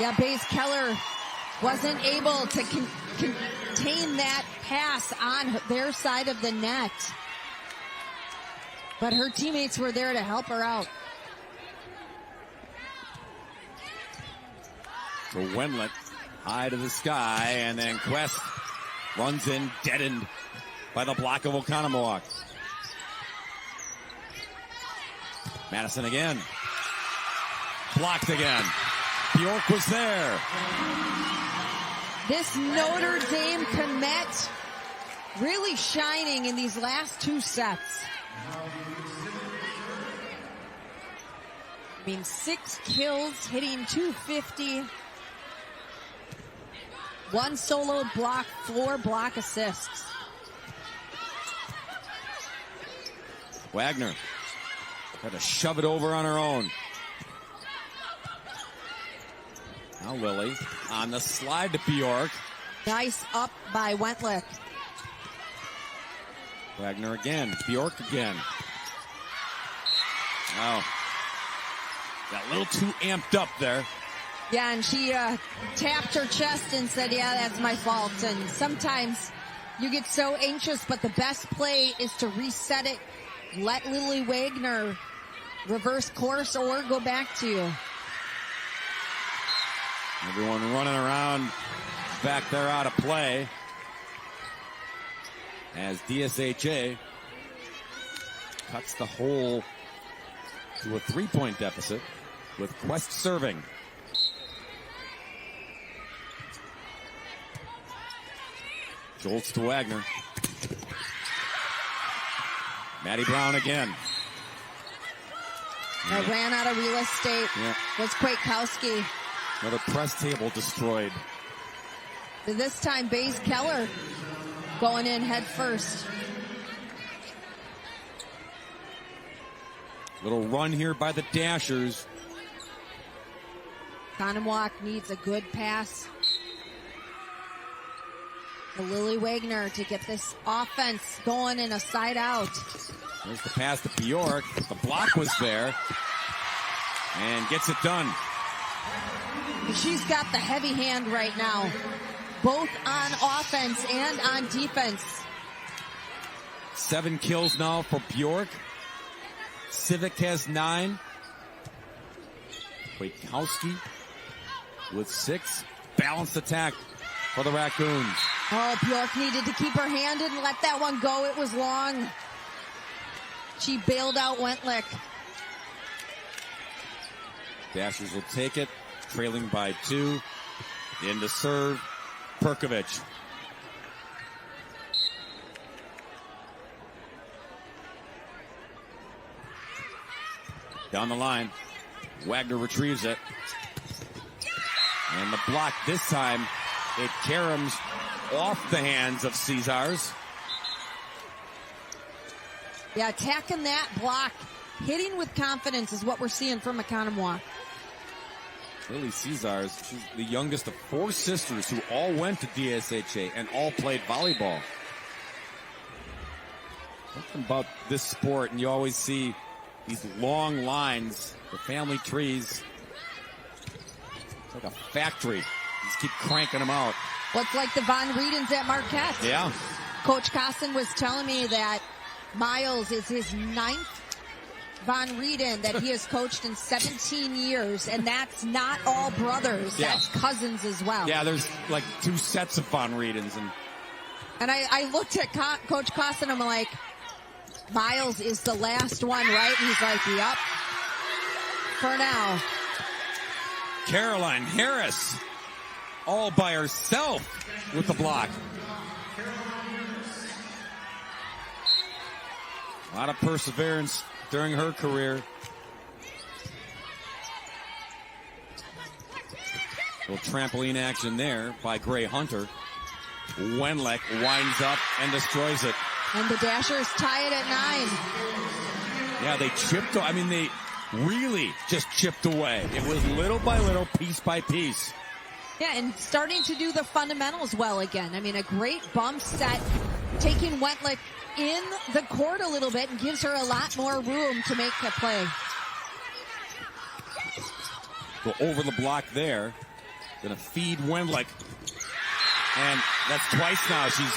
Yeah, Baze Keller wasn't able to contain that pass on their side of the net. But her teammates were there to help her out. So Wendlandt, high to the sky, and then Quest runs in, deadened by the block of Oconomowoc. Madison again. Blocked again. Bjork was there. This Notre Dame commit really shining in these last 2 sets. I mean, 6 kills, hitting .250. 1 solo block, 4 block assists. Wagner had to shove it over on her own. Now Lily on the slide to Bjork. Nice up by Wentlick. Wagner again. Bjork again. Oh. Got a little too amped up there. Yeah, and she tapped her chest and said, yeah, that's my fault. And sometimes you get so anxious, but the best play is to reset it. Let Lily Wagner reverse course or go back to you. Everyone running around back there out of play as DSHA cuts the hole to a 3-point deficit with Quest serving. Jolts to Wagner. Maddie Brown again. I ran out of real estate. Yeah. Was Kwiatkowski. Another press table destroyed. This time, Baze Keller going in head first. Little run here by the Dashers. Oconomowoc needs a good pass to Lily Wagner to get this offense going in a side out. There's the pass to Bjork. The block was there. And gets it done. She's got the heavy hand right now, both on offense and on defense. 7 kills now for Bjork. Civic has 9. Kwiatkowski with 6. Balanced attack for the Raccoons. Oh, Bjork needed to keep her hand and let that one go. It was long. She bailed out Wentlick. Dashers will take it, trailing by 2. In to serve, Perkovic. Down the line, Wagner retrieves it. And the block this time, it caroms off the hands of Caesars. Yeah, attacking that block, hitting with confidence is what we're seeing from Oconomowoc. Lily Caesars, she's the youngest of 4 sisters who all went to DSHA and all played volleyball. Something about this sport, and you always see these long lines, the family trees. It's like a factory. You just keep cranking them out. Well, it's like the Von Riedens at Marquette. Yeah. Coach Costin was telling me that Miles is his 9th Von Rieden that he has coached in 17 years, and that's not all brothers. Yeah. That's cousins as well. Yeah, there's like 2 sets of Von Riedens. And I looked at Coach Costin, I'm like, Miles is the last one, right? And he's like, yep, for now. Caroline Harris, all by herself with the block. A lot of perseverance during her career. Little trampoline action there by Gray Hunter. Wenlick winds up and destroys it. And the Dashers tie it at 9. Yeah, they chipped. I mean, they really just chipped away. It was little by little, piece by piece. Yeah, and starting to do the fundamentals well again. I mean, a great bump set, taking Wentlick in the court a little bit and gives her a lot more room to make a play. Go over the block there. Gonna feed Wentlick. And that's twice now. She's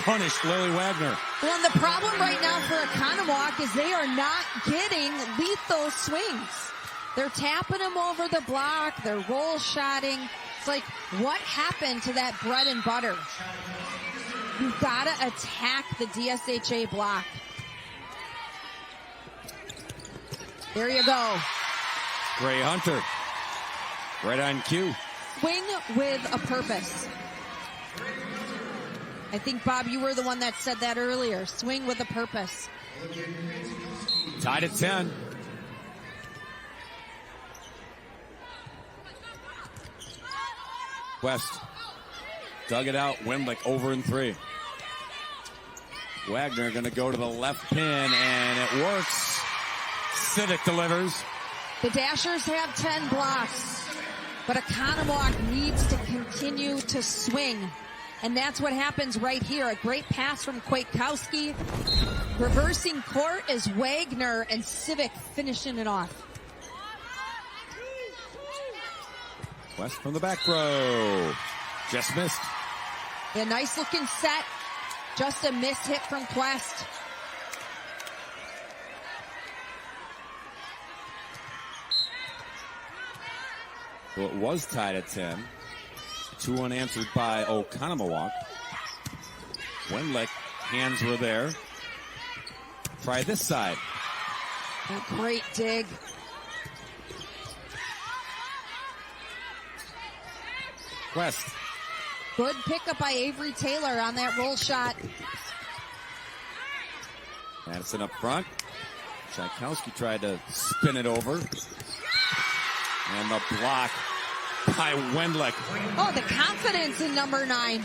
punished Lily Wagner. Well, and the problem right now for Oconomowoc is they are not getting lethal swings. They're tapping them over the block. They're roll shotting. It's like, what happened to that bread and butter? You've got to attack the DSHA block. There you go. Gray Hunter. Right on cue. Swing with a purpose. I think, Bob, you were the one that said that earlier. Swing with a purpose. Tied at 10. West dug it out. Wentlick over in 3. Wagner going to go to the left pin, and it works. Civic delivers. The Dashers have 10 blocks, but Oconomowoc needs to continue to swing. And that's what happens right here. A great pass from Kwiatkowski. Reversing court is Wagner, and Civic finishing it off. West from the back row. Just missed. A nice looking set. Just a missed hit from Quest. Well, it was tied at 10. 2 unanswered by Oconomowoc. Wentlick, hands were there. Try this side. A great dig. West. Good pickup by Avery Taylor on that roll shot. Madison up front. Kwiatkowski tried to spin it over. And the block by Wentlick. Oh, the confidence in number 9.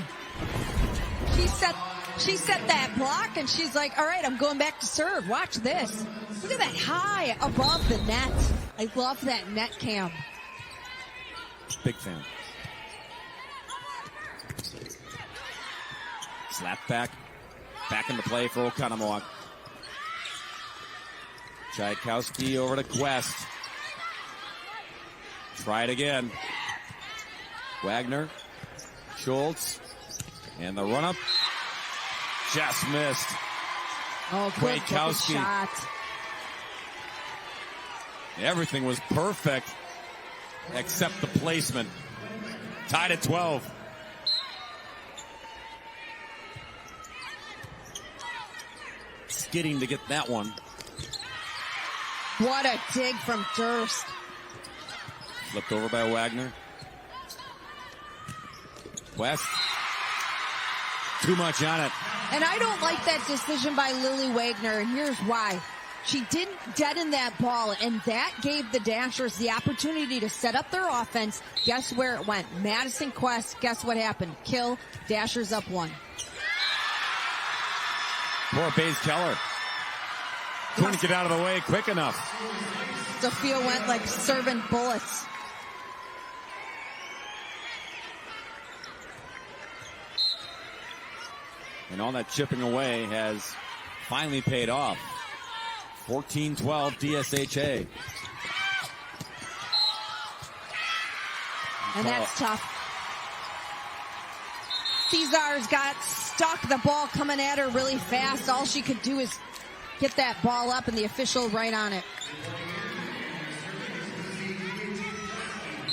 She set that block, and she's like, all right, I'm going back to serve. Watch this. Look at that high above the net. I love that net cam. Big fan. Slap back into play for Oconomowoc. Kwiatkowski over to Quest. Try it again. Wagner, Schultz, and the run-up just missed. Oh, good Kwiatkowski. shot. Everything was perfect except the placement. Tied at 12. Skidding to get that one. What a dig from Durst. Flipped over by Wagner. West. Too much on it. And I don't like that decision by Lily Wagner, and here's why. She didn't deaden that ball, and that gave the Dashers the opportunity to set up their offense. Guess where it went? Madison Quest, guess what happened? Kill, Dashers up 1. Poor Baze Keller. Couldn't get out of the way quick enough. Sophia went like serving bullets. And all that chipping away has finally paid off. 14-12 DSHA. And that's tough. Cesar's got stuck. The ball coming at her really fast. All she could do is get that ball up, and the official right on it.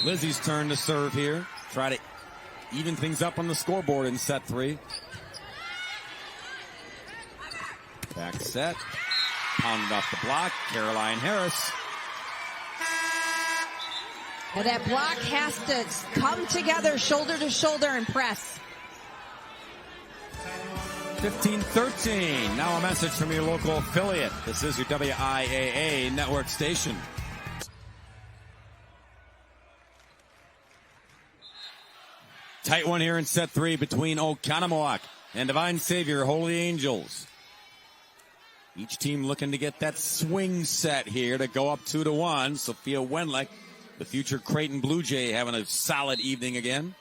Lizzie's turn to serve here. Try to even things up on the scoreboard in set 3. Back set. Pounded off the block. Caroline Harris. And that block has to come together shoulder to shoulder and press. 15-13. Now a message from your local affiliate. This is your WIAA network station. Tight one here in set 3 between Oconomowoc and Divine Savior Holy Angels. Each team looking to get that swing set here to go up 2-1. Sophia Wenlick, the future Creighton Blue Jay, having a solid evening again.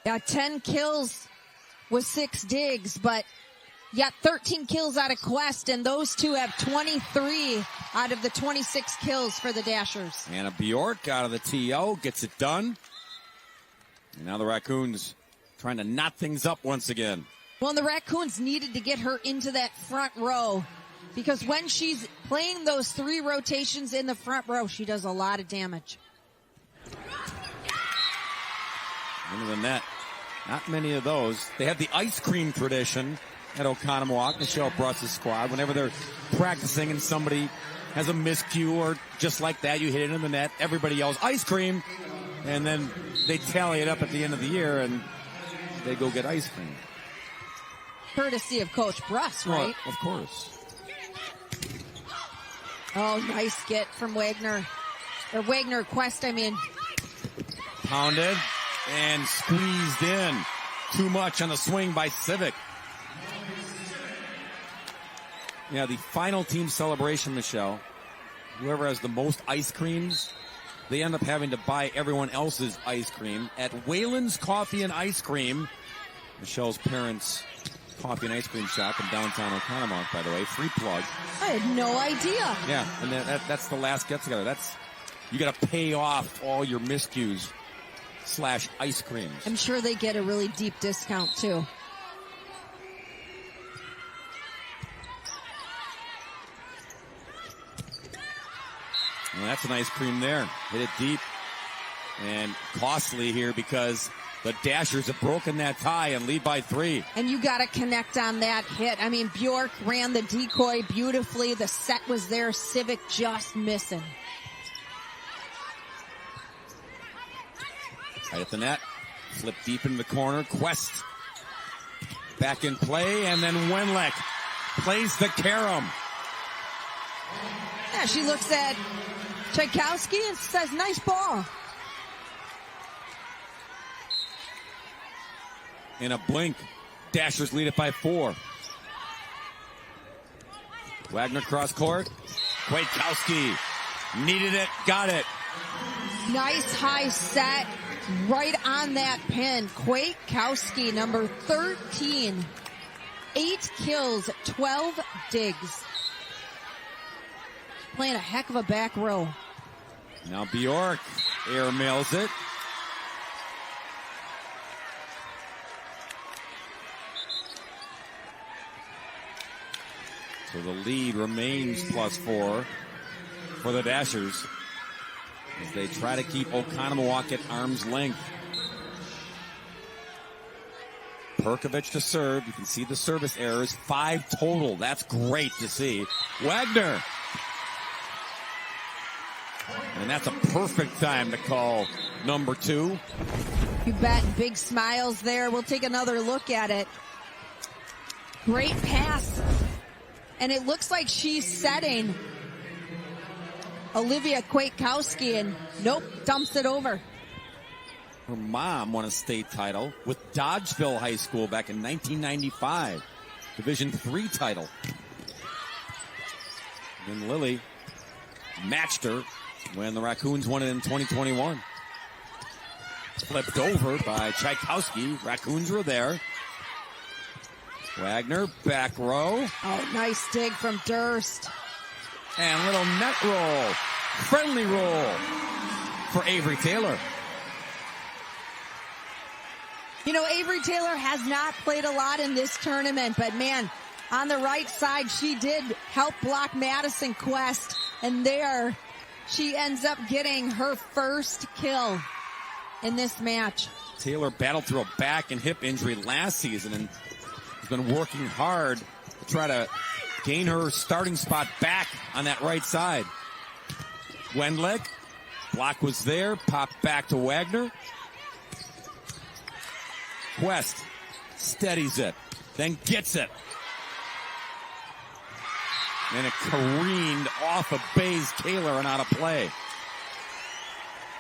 Yeah, 10 kills with 6 digs, but you got 13 kills out of Quest, and those two have 23 out of the 26 kills for the Dashers. Anna Bjork out of the TO gets it done. And now the Raccoons trying to knot things up once again. Well, the Raccoons needed to get her into that front row, because when she's playing those 3 rotations in the front row, she does a lot of damage. Into the net. Not many of those. They have the ice cream tradition at Oconomowoc, Michelle Bruss's squad. Whenever they're practicing and somebody has a miscue or just like that, you hit it in the net, everybody yells ice cream, and then they tally it up at the end of the year and they go get ice cream. Courtesy of Coach Bruss, right? Well, of course. Oh, nice get from Wagner. Or Wagner Quest, I mean. Pounded and squeezed in. Too much on the swing by Civic. Yeah, the final team celebration, Michelle, whoever has the most ice creams, they end up having to buy everyone else's ice cream at Whalen's Coffee and Ice Cream, Michelle's parents' coffee and ice cream shop in downtown Oconomowoc, by the way. Free plug. I had no idea. Yeah, and that's the last get-together. You got to pay off all your miscues / ice creams. I'm sure they get a really deep discount, too. Well, that's an ice cream there. Hit it deep and costly here because the Dashers have broken that tie and lead by 3. And you got to connect on that hit. I mean, Bjork ran the decoy beautifully. The set was there. Civic just missing. Right at the net. Flip deep in the corner. Quest back in play. And then Wenlick plays the carom. Yeah, she looks at Tchaikovsky and says, nice ball. In a blink, Dashers lead it by 4. Wagner cross court. Kwiatkowski needed it, got it. Nice high set right on that pin. Kwiatkowski, number 13. 8 kills, 12 digs. Playing a heck of a back row. Now Bjork airmails it. So the lead remains +4 for the Dashers as they try to keep Oconomowoc at arm's length. Perkovic to serve. You can see the service errors. 5 total. That's great to see. Wagner. And that's a perfect time to call number 2. You bet. Big smiles there. We'll take another look at it. Great pass. And it looks like she's setting Olivia Kwiatkowski, and nope, dumps it over. Her mom won a state title with Dodgeville High School back in 1995. Division III title. And Lily matched her when the Raccoons won it in 2021. Flipped over by Tchaikovsky. Raccoons were there. Wagner, back row. Oh, nice dig from Durst. And little net roll. Friendly roll for Avery Taylor. You know, Avery Taylor has not played a lot in this tournament, but man, on the right side, she did help block Madison Quest, and there she ends up getting her first kill in this match. Taylor battled through a back and hip injury last season and has been working hard to try to gain her starting spot back on that right side. Wenlick, block was there, popped back to Wagner. Quest steadies it, then gets it. And it careened off of Bayes Kaler and out of play.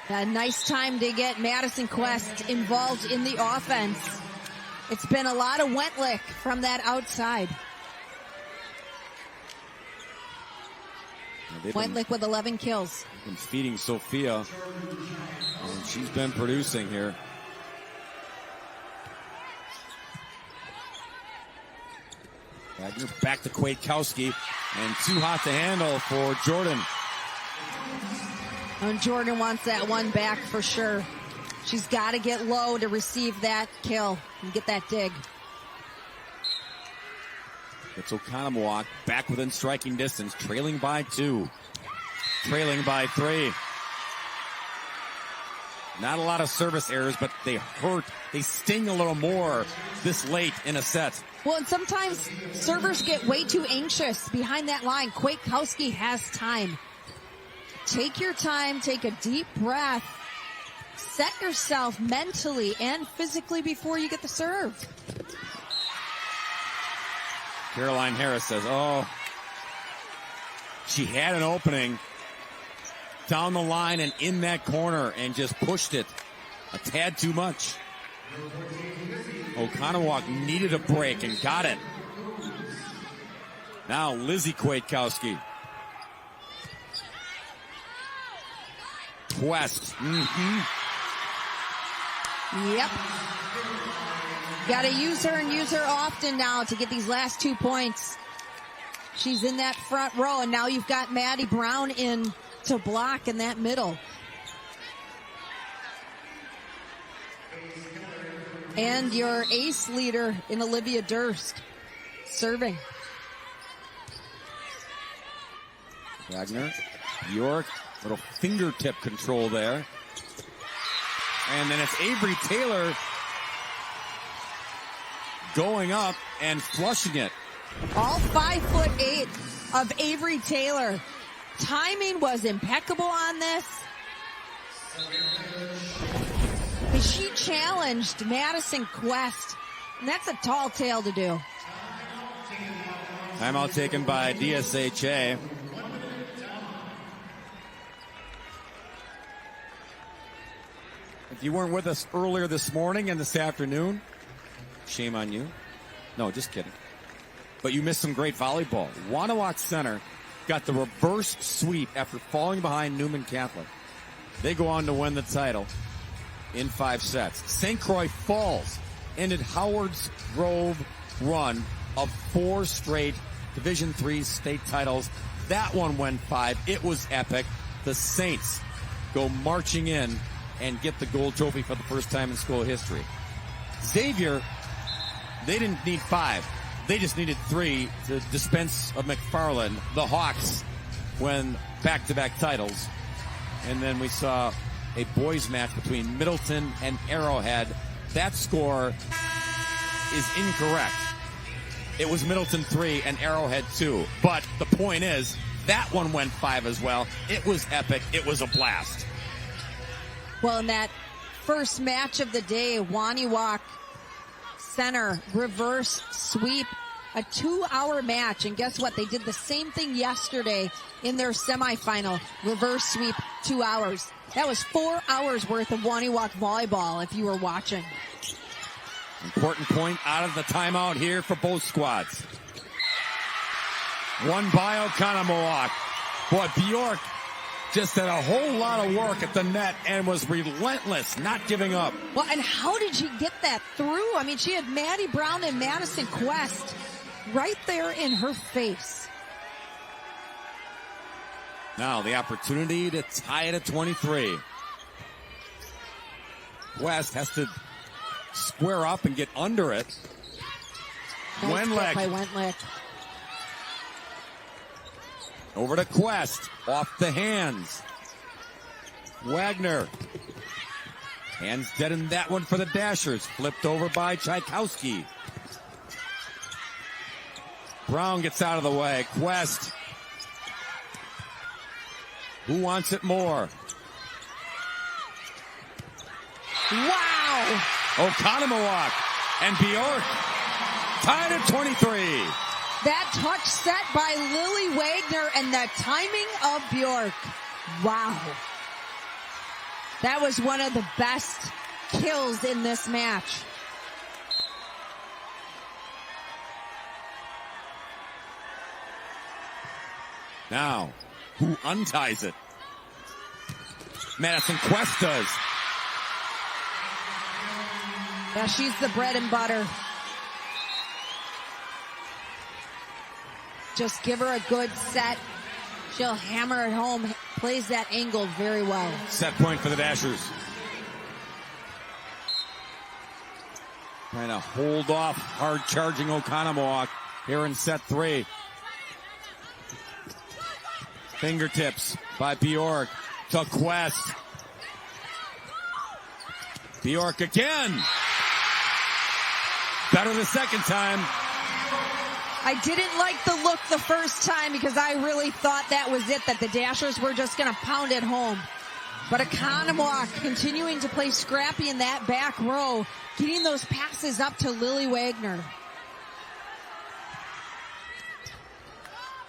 A nice time to get Madison Quest involved in the offense. It's been a lot of Wentlick from that outside. Wentlick with 11 kills. Been feeding Sophia, and she's been producing here. Wagner back to Kwiatkowski, and too hot to handle for Jordan. And Jordan wants that one back for sure. She's got to get low to receive that kill and get that dig. It's Oconomowoc back within striking distance, trailing by 2, trailing by 3. Not a lot of service errors, but they hurt. They sting a little more this late in a set. Well, and sometimes servers get way too anxious behind that line. Kwiatkowski has time. Take your time, take a deep breath. Set yourself mentally and physically before you get the serve. Caroline Harris says, oh, she had an opening down the line and in that corner and just pushed it a tad too much. Oconomowoc needed a break and got it. Now Lizzie Kwiatkowski. Quest. Yep. Got to use her and use her often now to get these last 2 points. She's in that front row, and now you've got Maddie Brown in to block in that middle. And your ace leader in Olivia Durst serving. Wagner, York, little fingertip control there. And then it's Avery Taylor going up and flushing it. All 5'8" of Avery Taylor. Timing was impeccable on this. She challenged Madison Quest, and that's a tall tale to do. Timeout taken by DSHA. If you weren't with us earlier this morning and this afternoon, shame on you. No, just kidding. But you missed some great volleyball. Oconomowoc Center got the reverse sweep after falling behind Newman Catholic. They go on to win the title in 5 sets. St. Croix Falls ended Howard's Grove run of 4 straight Division III state titles. That one went 5. It was epic. The Saints go marching in and get the gold trophy for the first time in school history. Xavier, they didn't need 5. They just needed 3 to dispense of McFarland. The Hawks win back-to-back titles. And then we saw a boys match between Middleton and Arrowhead. That score is incorrect. It was Middleton 3 and Arrowhead 2. But the point is, that one went 5 as well. It was epic. It was a blast. Well, in that first match of the day, Oconomowoc Center reverse sweep, a 2-hour match. And guess what? They did the same thing yesterday in their semifinal. Reverse sweep, 2 hours. That was 4 hours worth of Oconomowoc volleyball if you were watching. Important point out of the timeout here for both squads. Won by Oconomowoc. Boy, Bjork just had a whole lot of work at the net and was relentless, not giving up. Well, and how did she get that through? I mean, she had Maddie Brown and Madison Quest right there in her face. Now the opportunity to tie it at 23. Quest has to square up and get under it. Nice Wentlick. by Wentlick. Over to Quest. Off the hands. Wagner. Hands dead in that one for the Dashers. Flipped over by Tchaikovsky. Brown gets out of the way. Quest. Who wants it more? Wow! Oconomowoc and Bjork tied at 23. That touch set by Lily Wagner and the timing of Bjork. Wow. That was one of the best kills in this match. Now, who unties it? Madison Quest does. Yeah, she's the bread and butter. Just give her a good set. She'll hammer it home. Plays that angle very well. Set point for the Dashers. Trying to hold off hard charging Oconomowoc here in set 3. Fingertips by Bjork to Quest. Bjork again. Better the second time. I didn't like the look the first time because I really thought that was it, that the Dashers were just going to pound it home. But Oconomowoc continuing to play scrappy in that back row, getting those passes up to Lily Wagner.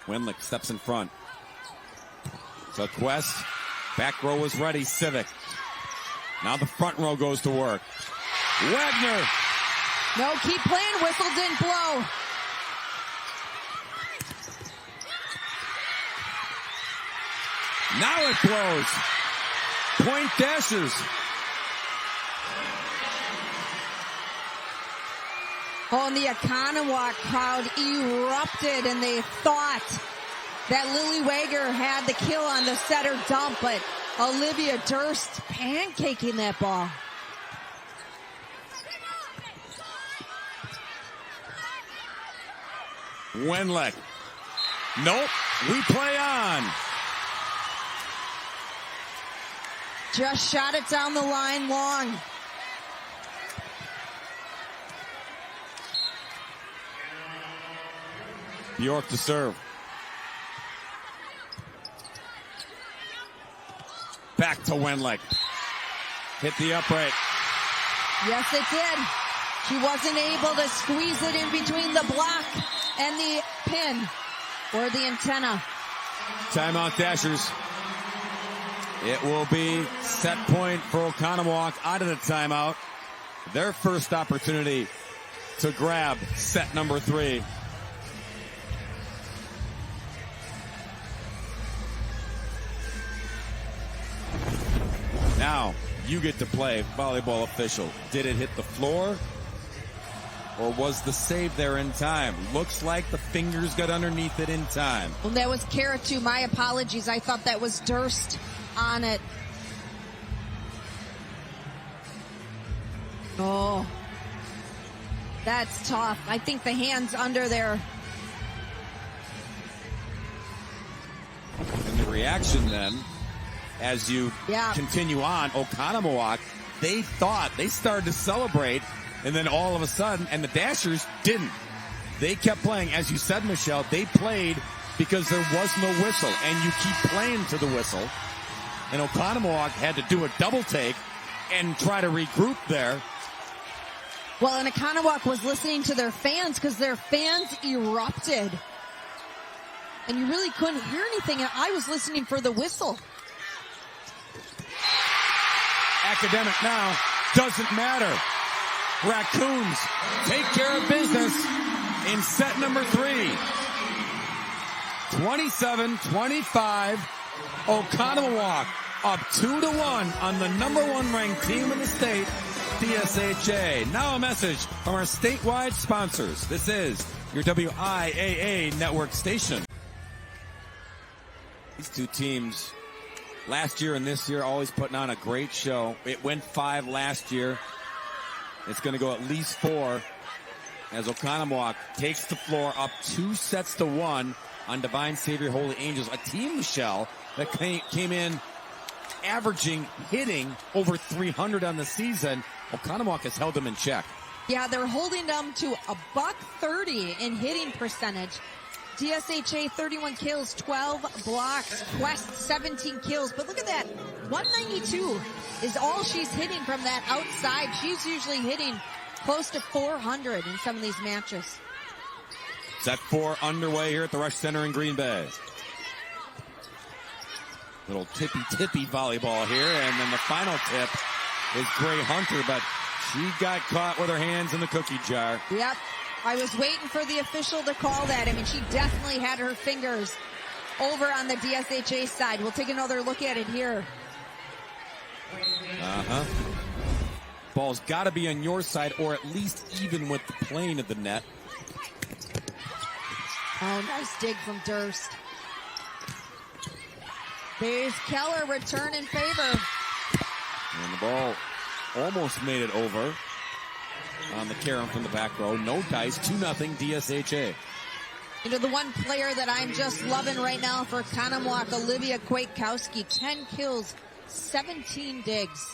Wenlick steps in front. So Quest, back row is ready, Civic. Now the front row goes to work. Wagner. No, keep playing, whistle didn't blow. Now it blows. Point Dashers. Oh, and the Oconomowoc crowd erupted, and they thought that Lily Wagner had the kill on the setter dump, but Olivia Durst pancaking that ball. Wenlick. Nope. We play on. Just shot it down the line long. Bjork to serve. Back to Wenlick. Hit the upright. Yes, it did. She wasn't able to squeeze it in between the block and the pin or the antenna. Timeout Dashers. It will be set point for Oconomowoc out of the timeout. Their first opportunity to grab set number 3. Now, you get to play volleyball official. Did it hit the floor? Or was the save there in time? Looks like the fingers got underneath it in time. Well, that was Caratu. My apologies. I thought that was Durst on it. Oh, that's tough. I think the hand's under there. And the reaction then, as you continue on, Oconomowoc, they thought they started to celebrate, and then all of a sudden, and the Dashers didn't. They kept playing. As you said, Michelle, they played because there was no whistle, and you keep playing to the whistle. And Oconomowoc had to do a double take and try to regroup there. Well, and Oconomowoc was listening to their fans because their fans erupted. And you really couldn't hear anything. And I was listening for the whistle. Academic now. Doesn't matter. Raccoons take care of business in set number 3. 27-25. Oconomowoc up 2-1 on the number 1 ranked team in the state, DSHA. Now a message from our statewide sponsors. This is your WIAA network station. These two teams last year and this year always putting on a great show. It went 5 last year. It's going to go at least 4 as Oconomowoc takes the floor up 2-1 on Divine Savior Holy Angels, a team, Michelle, that came in averaging, hitting over 300 on the season. Oconomowoc has held them in check. Yeah, they're holding them to $130 in hitting percentage. DSHA 31 kills, 12 blocks. Quest 17 kills. But look at that. 192 is all she's hitting from that outside. She's usually hitting close to 400 in some of these matches. Set 4 underway here at the Rush Center in Green Bay. Little tippy volleyball here, and then the final tip is Gray Hunter, but she got caught with her hands in the cookie jar. Yep. I was waiting for the official to call that. I mean, she definitely had her fingers over on the DSHA side. We'll take another look at it here. Ball's got to be on your side, or at least even with the plane of the net. Oh, nice dig from Durst. There's Keller, return in favor. And the ball almost made it over on the Karen from the back row. No dice, 2-0 DSHA. You know, the one player that I'm just loving right now for Oconomowoc, Olivia Kwiatkowski, 10 kills, 17 digs.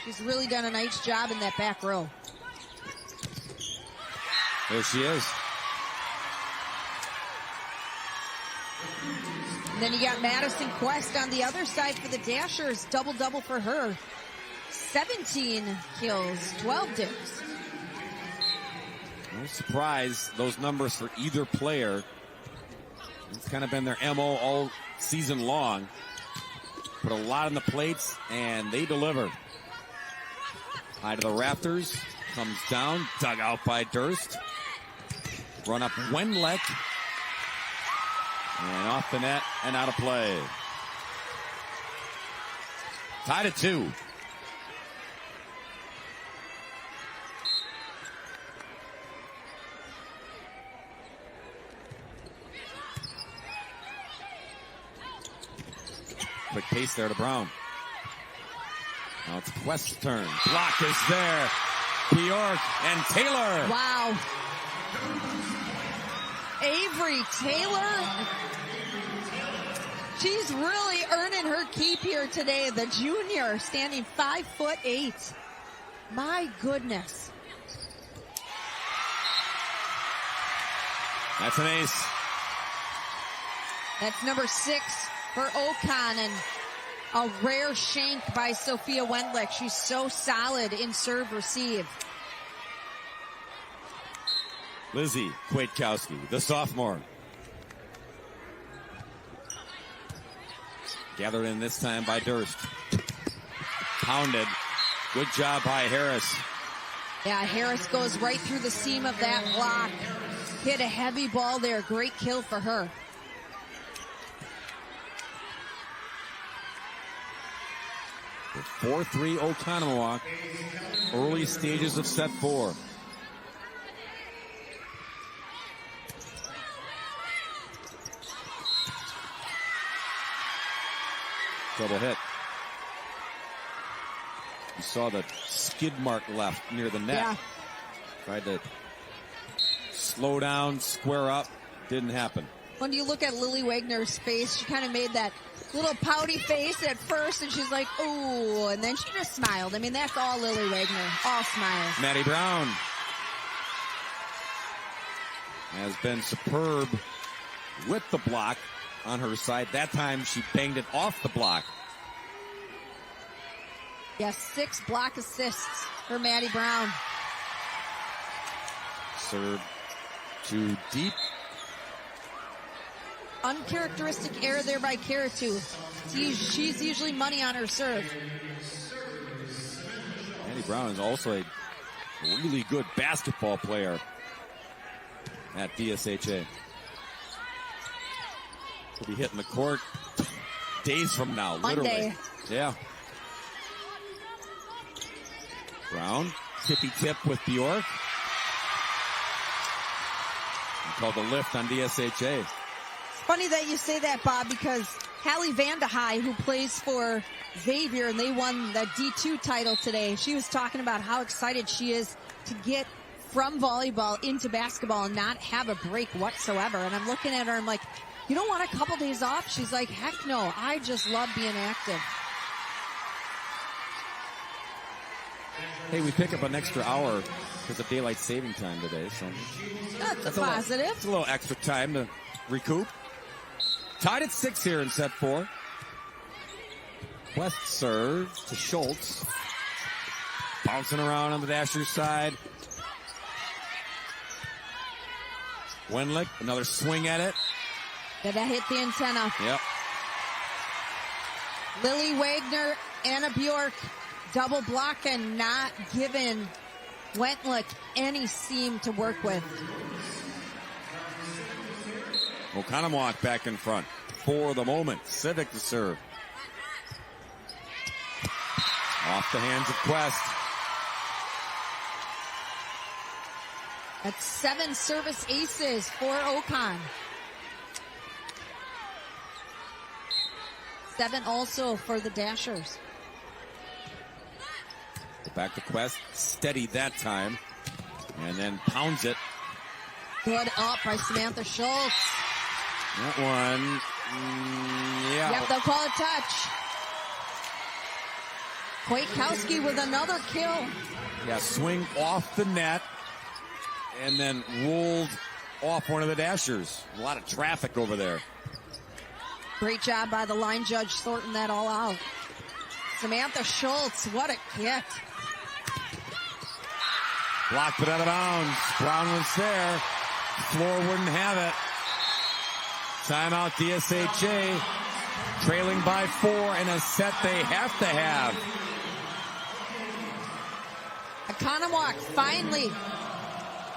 She's really done a nice job in that back row. There she is. And then you got Madison Quest on the other side for the Dashers. Double-double for her. 17 kills, 12 digs. No surprise, those numbers for either player. It's kind of been their MO all season long. Put a lot on the plates, and they deliver. High to the rafters, comes down, dug out by Durst. Run up Wenleck. And off the net and out of play. Tied at 2. Quick pace there to Brown. Now it's Quest's turn. Block is there. Bjork and Taylor. Wow. Avery Taylor. She's really earning her keep here today. The junior, standing 5'8". My goodness. That's an ace. That's number 6 for Ocon, and a rare shank by Sophia Wendlick. She's so solid in serve receive. Lizzie Kwiatkowski, the sophomore. Gathered in this time by Durst. Pounded. Good job by Harris. Yeah, Harris goes right through the seam of that block. Hit a heavy ball there. Great kill for her. The 4-3 Oconomowoc. Early stages of set 4. Double hit. You saw the skid mark left near the net. Yeah. Tried to slow down, square up. Didn't happen. When you look at Lily Wagner's face, she kind of made that little pouty face at first, and she's like, ooh, and then she just smiled. I mean, that's all Lily Wagner. All smiles. Maddie Brown has been superb with the block on her side. That time she banged it off the block. Yes, 6 block assists for Maddie Brown. Serve too deep. Uncharacteristic error there by Karatu. She's usually money on her serve. Maddie Brown is also a really good basketball player at DSHA. Will be hitting the court days from now, literally. Monday. Yeah. Brown, tippy tip with Bjork. Called the lift on DSHA. It's funny that you say that, Bob, because Hallie Vandehei, who plays for Xavier, and they won the D2 title today, she was talking about how excited she is to get from volleyball into basketball and not have a break whatsoever. And I'm looking at her, I'm like, you don't want a couple days off? She's like, heck no, I just love being active. Hey, we pick up an extra hour because of daylight saving time today, so That's a positive. It's a little extra time to recoup. Tied at 6 here in set 4. West serve to Schultz. Bouncing around on the Dasher side. Wenlick, another swing at it. Yeah, that hit the antenna. Yep. Lily Wagner, Anna Bjork, double block and not giving Wentlick any seam to work with. Oconomowoc back in front. for the moment. Civic to serve. Off the hands of Quest. That's 7 service aces for Ocon. 7 also for the Dashers. Back to Quest. Steady that time. And then pounds it. Good up by Samantha Schultz. That one. Yeah. Yep, they'll call it touch. Kwiatkowski with another kill. Yeah, swing off the net. And then rolled off one of the Dashers. A lot of traffic over there. Great job by the line judge sorting that all out. Samantha Schultz, what a kick. Blocked it out of bounds. Brown was there. Floor wouldn't have it. Timeout DSHA. Trailing by 4 and a set they have to have. Oconomowoc finally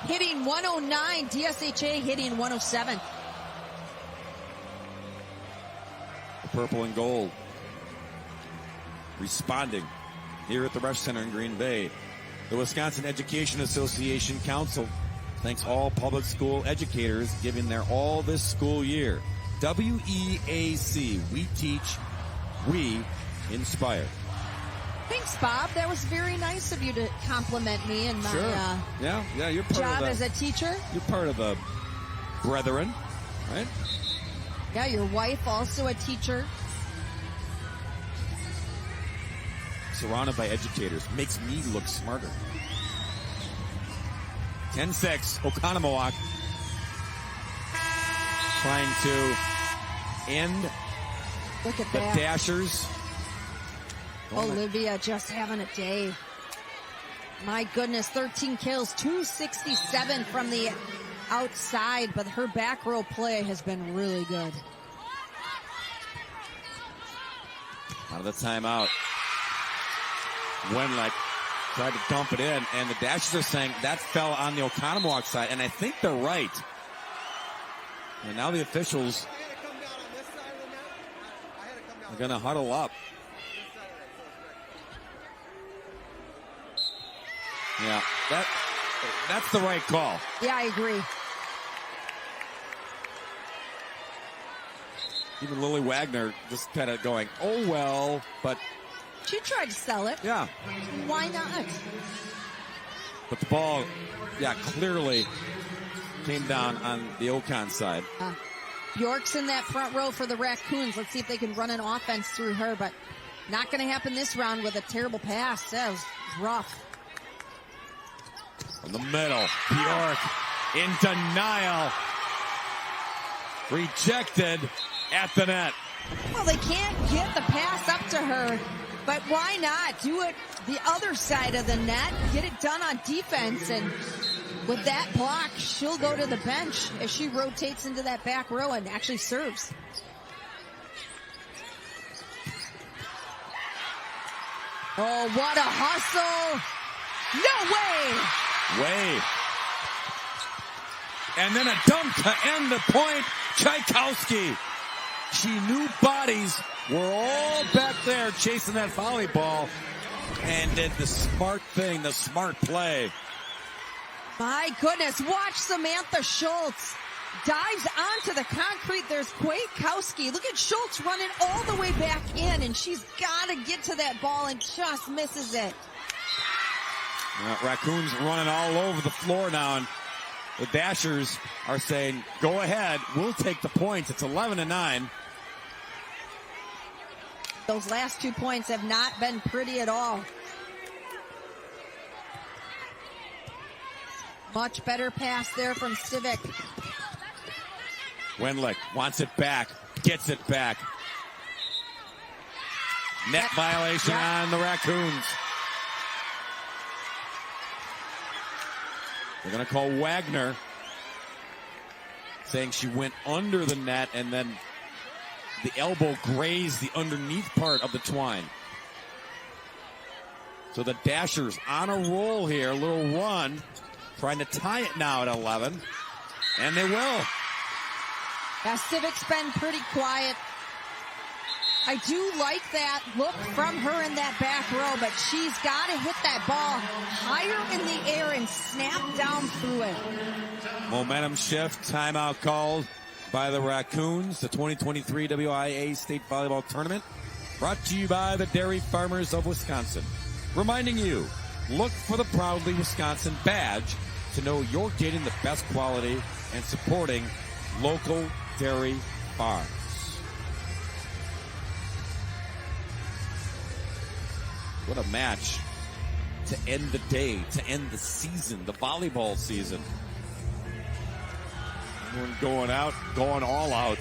hitting 109. DSHA hitting 107. The purple and gold responding here at the Rush Center in Green Bay. The Wisconsin Education Association Council thanks all public school educators giving their all this school year. WIAA, we teach, we inspire. Thanks, Bob. That was very nice of you to compliment me and my yeah, you're part job of as a teacher. You're part of the brethren, right? Yeah, your wife also a teacher. Surrounded by educators makes me look smarter. 10-6, Oconomowoc trying to end Look at the that. Dashers. Olivia just having a day. My goodness, 13 kills, 267 from the outside, but her back row play has been really good. Out of the timeout. Wenlick tried to dump it in, and the Dashers are saying that fell on the Oconomowoc side, and I think they're right. And now the officials are going to huddle up. Yeah, that's the right call. Yeah, I agree. Even Lily Wagner just kind of going, oh, well, but... She tried to sell it. Yeah. Why not? But the ball, yeah, clearly came down on the Ocon side. Bjork's in that front row for the Raccoons. Let's see if they can run an offense through her, but not going to happen this round with a terrible pass. That was rough. In the middle, Bjork in denial. Rejected at the net. Well, they can't get the pass up to her, but why not do it the other side of the net, get it done on defense, and with that block, she'll go to the bench as she rotates into that back row and actually serves. Oh, what a hustle. No way. Way. And then a dunk to end the point. Kwiatkowski. She knew bodies were all back there chasing that volleyball and did the smart thing, the smart play. My goodness, watch Samantha Schultz. Dives onto the concrete. There's Kwiatkowski. Look at Schultz running all the way back in, and she's got to get to that ball and just misses it. Raccoons running all over the floor now, and the Dashers are saying, go ahead, we'll take the points. It's 11-9. Those last 2 points have not been pretty at all. Much better pass there from Civic. Wenlick wants it back, gets it back. Net violation on the Raccoons. They're going to call Wagner, saying she went under the net and then the elbow grazed the underneath part of the twine. So the Dashers on a roll here, a little run, trying to tie it now at 11, and they will. Yeah, Civic's been pretty quiet. I do like that look from her in that back row, but she's got to hit that ball higher in the air and snap down through it. Momentum shift, timeout called by the Raccoons. The 2023 WIAA State Volleyball Tournament brought to you by the Dairy Farmers of Wisconsin. Reminding you, look for the Proudly Wisconsin badge to know you're getting the best quality and supporting local dairy farms. What a match to end the day, to end the season, the volleyball season. Everyone going out, going all out.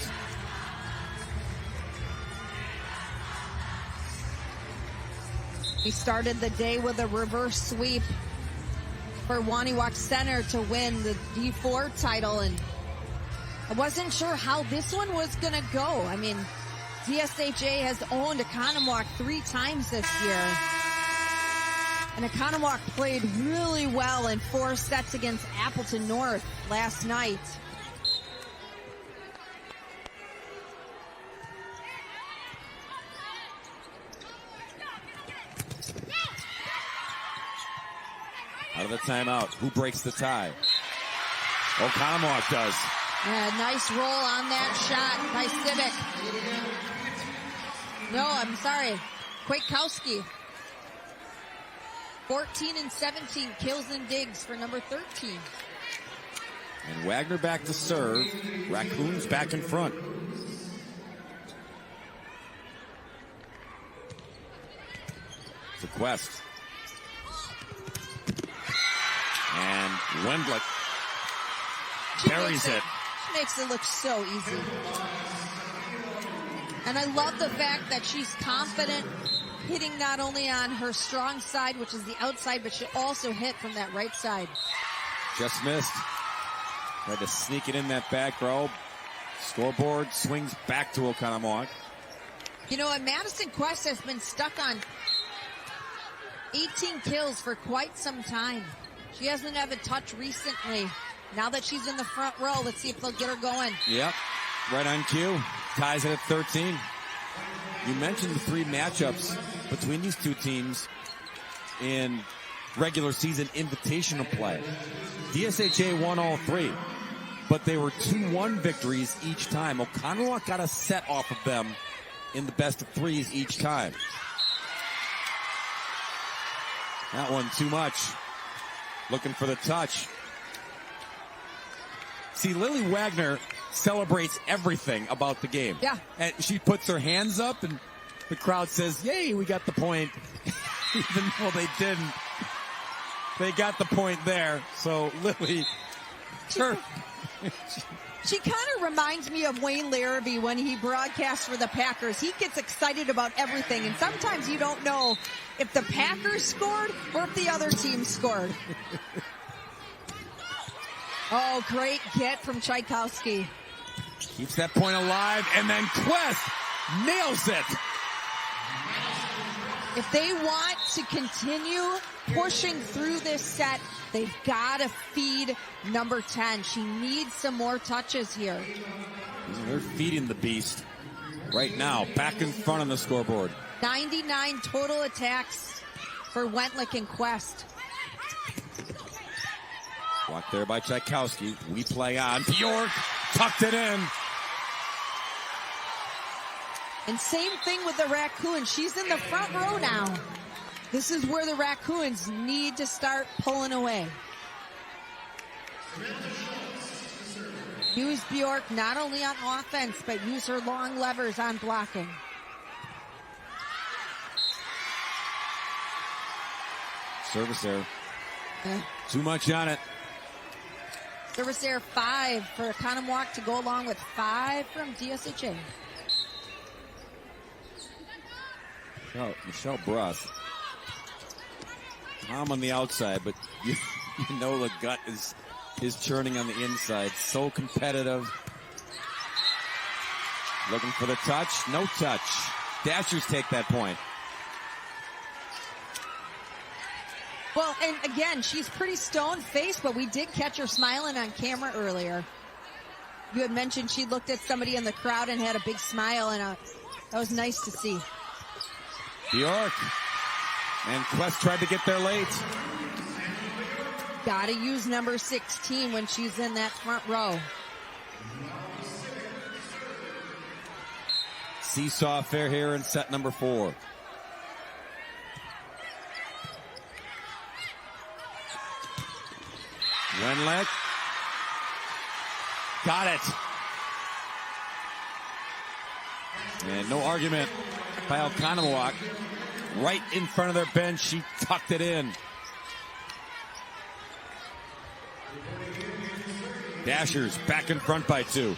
He started the day with a reverse sweep for Oconomowoc Center to win the D4 title, and I wasn't sure how this one was going to go. I mean, DSHA has owned Oconomowoc 3 times this year. And Oconomowoc played really well in 4 sets against Appleton North last night. Out of the timeout. Who breaks the tie? Oconomowoc does. Yeah, nice roll on that shot by Civic. No, I'm sorry. Kwiatkowski. 14 and 17 kills and digs for number 13. And Wagner back to serve. Raccoons back in front. To Quest. And Wendlick carries it. She makes it look so easy. And I love the fact that she's confident hitting not only on her strong side, which is the outside, but she also hit from that right side. Just missed. Tried to sneak it in that back row. Scoreboard swings back to Oconomowoc. You know, and Madison Quest has been stuck on 18 kills for quite some time. She hasn't had a touch recently. Now that she's in the front row, let's see if they'll get her going. Yep, right on cue. Ties it at 13. You mentioned the 3 matchups between these 2 teams in regular season invitational play. DSHA won all 3, but they were 2-1 victories each time. Oconomowoc got a set off of them in the best of 3s each time. That one too much. Looking for the touch. See, Lily Wagner celebrates everything about the game. Yeah. And she puts her hands up and the crowd says, yay, we got the point. Even though they didn't. They got the point there. So Lily, she kind of reminds me of Wayne Larrabee when he broadcasts for the Packers. He gets excited about everything, and sometimes you don't know if the Packers scored or if the other team scored. Oh, great get from Kwiatkowski. Keeps that point alive, and then Quest nails it. If they want to continue pushing through this set, they've got to feed number 10. She needs some more touches here. They're feeding the beast right now, back in front on the scoreboard. 99 total attacks for Wendlick and Quest. Blocked there by Kwiatkowski. We play on. Bjork tucked it in. And same thing with the Raccoons. She's in the front row now. This is where the Raccoons need to start pulling away. Use Bjork not only on offense, but use her long levers on blocking. Service there. Too much on it. Service there 5 for Oconomowoc to go along with 5 from DSHA. Michelle Bruss. Calm on the outside, but you know the gut is churning on the inside. So competitive. Looking for the touch. No touch. Dashers take that point. Well, and again, she's pretty stone-faced, but we did catch her smiling on camera earlier. You had mentioned she looked at somebody in the crowd and had a big smile, and that was nice to see. Bjork and Quest tried to get there late. Gotta use number 16 when she's in that front row. Seesaw affair here in set number 4. Wenlick. Got it. And no argument by Oconomowoc. Right in front of their bench, she tucked it in. Dashers back in front by 2.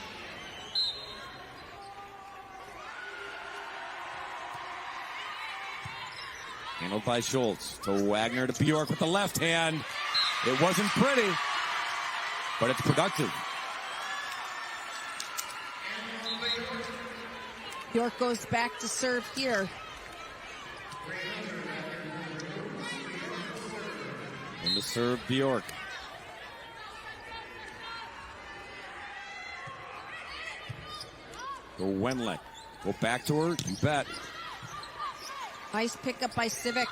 Handled by Schultz to Wagner to Bjork with the left hand. It wasn't pretty, but it's productive. Bjork goes back to serve here. And to serve Bjork. Go Wenlick. Go back to her, you bet. Nice pickup by Civic.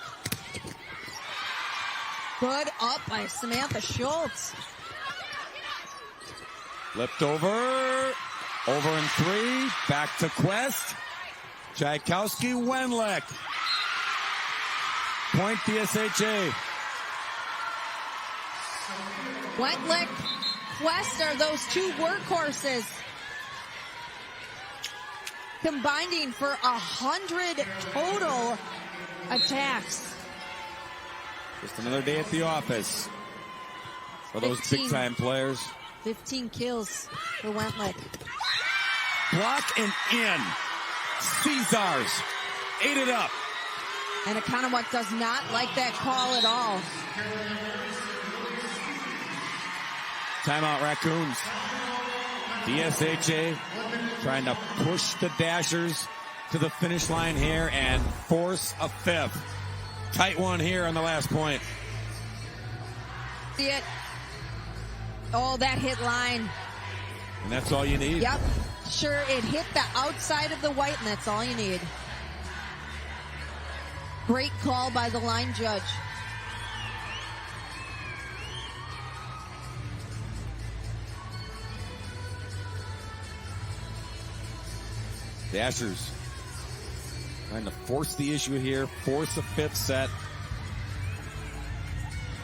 Good up by Samantha Schultz. Flipped over. Over in 3. Back to Quest. Tchaikovsky, Wenlick. Point DSHA. Wenlick, Quest are those 2 workhorses. Combining for 100 total attacks. Just another day at the office for those 15. big-time players. 15 kills for Wenlick. Block and in. Caesars ate it up. And Oconomowoc does not like that call at all. Timeout, Raccoons. DSHA trying to push the Dashers to the finish line here and force a 5th. Tight one here on the last point. See it? Oh, that hit line. And that's all you need. Yep. Sure, it hit the outside of the white, and that's all you need. Great call by the line judge. Dashers trying to force the issue here, force a 5th set.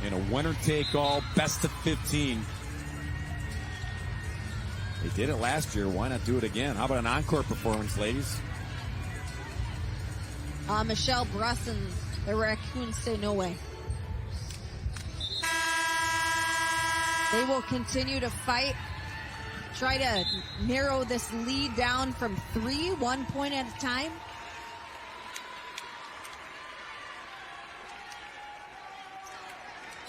In a winner-take-all, best of 15. They did it last year. Why not do it again? How about an encore performance, ladies? Michelle Bruss and the Raccoons say no way. They will continue to fight. Try to narrow this lead down from 3, 1 point at a time.